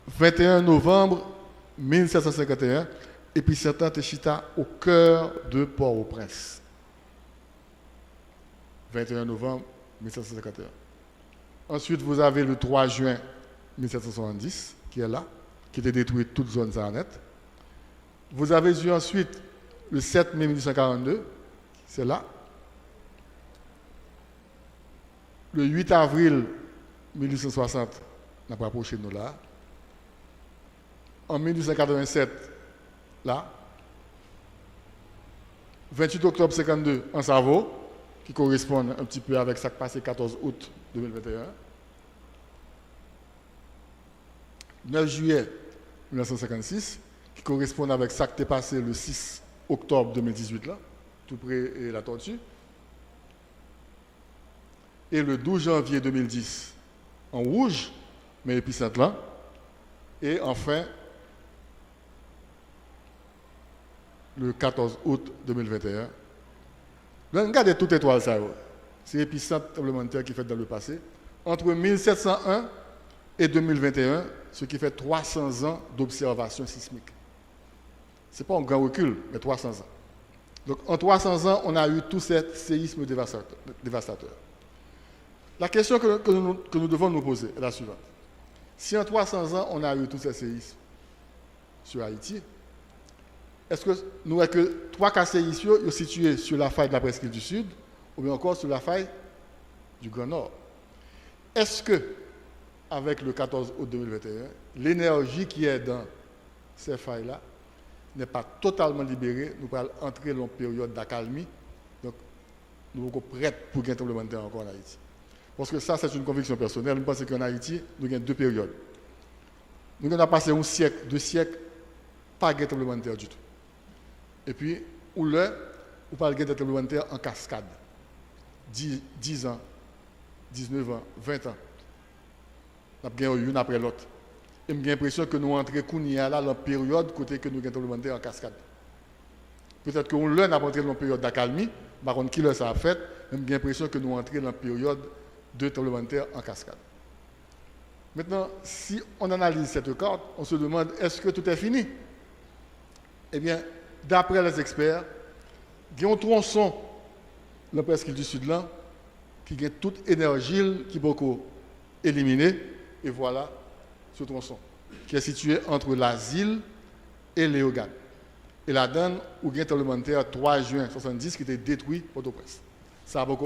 21 novembre 1751, épicentre était chita au cœur de Port-au-Prince. 21 novembre 1751. Ensuite, vous avez le 3 juin 1770, qui est là, qui était détruit toute zone net. Vous avez eu ensuite le 7 mai 1842, c'est là. Le 8 avril 1860, on n'a pas approché de nous là. En 1887, là. 28 octobre 52 en Savo, qui correspond un petit peu avec ce qui passé 14 août 2021. 9 juillet 1956, qui correspond avec ce qui est passé le 6 octobre 2018, là, tout près de la tortue. Et le 12 janvier 2010, en rouge, mais épicentre là. Et enfin, le 14 août 2021. Regardez toute étoile, ça. C'est l'épicentre tremblement de terre qui fait dans le passé. Entre 1701 et 2021, ce qui fait 300 ans d'observation sismique. Ce n'est pas un grand recul, mais 300 ans. Donc en 300 ans, on a eu tous ces séismes dévastateurs. La question que nous devons nous poser est la suivante. Si en 300 ans, on a eu tous ces séismes sur Haïti, est-ce que nous avons que 3 cas séismes situés sur la faille de la presqu'île du Sud ou bien encore sur la faille du Grand Nord? Est-ce que, avec le 14 août 2021, l'énergie qui est dans ces failles-là n'est pas totalement libérée? Nous allons entrer dans une période d'accalmie. Donc, nous sommes prêts pour un tremblement de terre encore en Haïti. Parce que ça, c'est une conviction personnelle. Nous pensons qu'en Haïti, nous avons 2 périodes. Nous avons passé 1 siècle, 2 siècles, pas de tremblement de terre du tout. Et puis, ou pas de tremblement de terre en cascade. 10 ans, 19 ans, 20 ans. Nous avons une après l'autre. Et j'ai l'impression que nous entrons là dans la période côté que nous avons tremblement de terre en cascade. Peut-être qu'on n'a pas entré dans une période d'accalmie, par contre, qui l'a ça a fait, j'ai l'impression que nous entrons dans une période de tremblement de terre en cascade. Maintenant, si on analyse cette carte, on se demande, est-ce que tout est fini? Eh bien, d'après les experts, il y a un tronçon, la presqu'île du Sud, là, qui a toute énergie qui peut éliminer, et voilà ce tronçon, qui est situé entre l'asile et Léogane. Et la donne où il y a un tremblement de terre 3 juin 1970 qui était détruit Port-au-Prince. Ça a beaucoup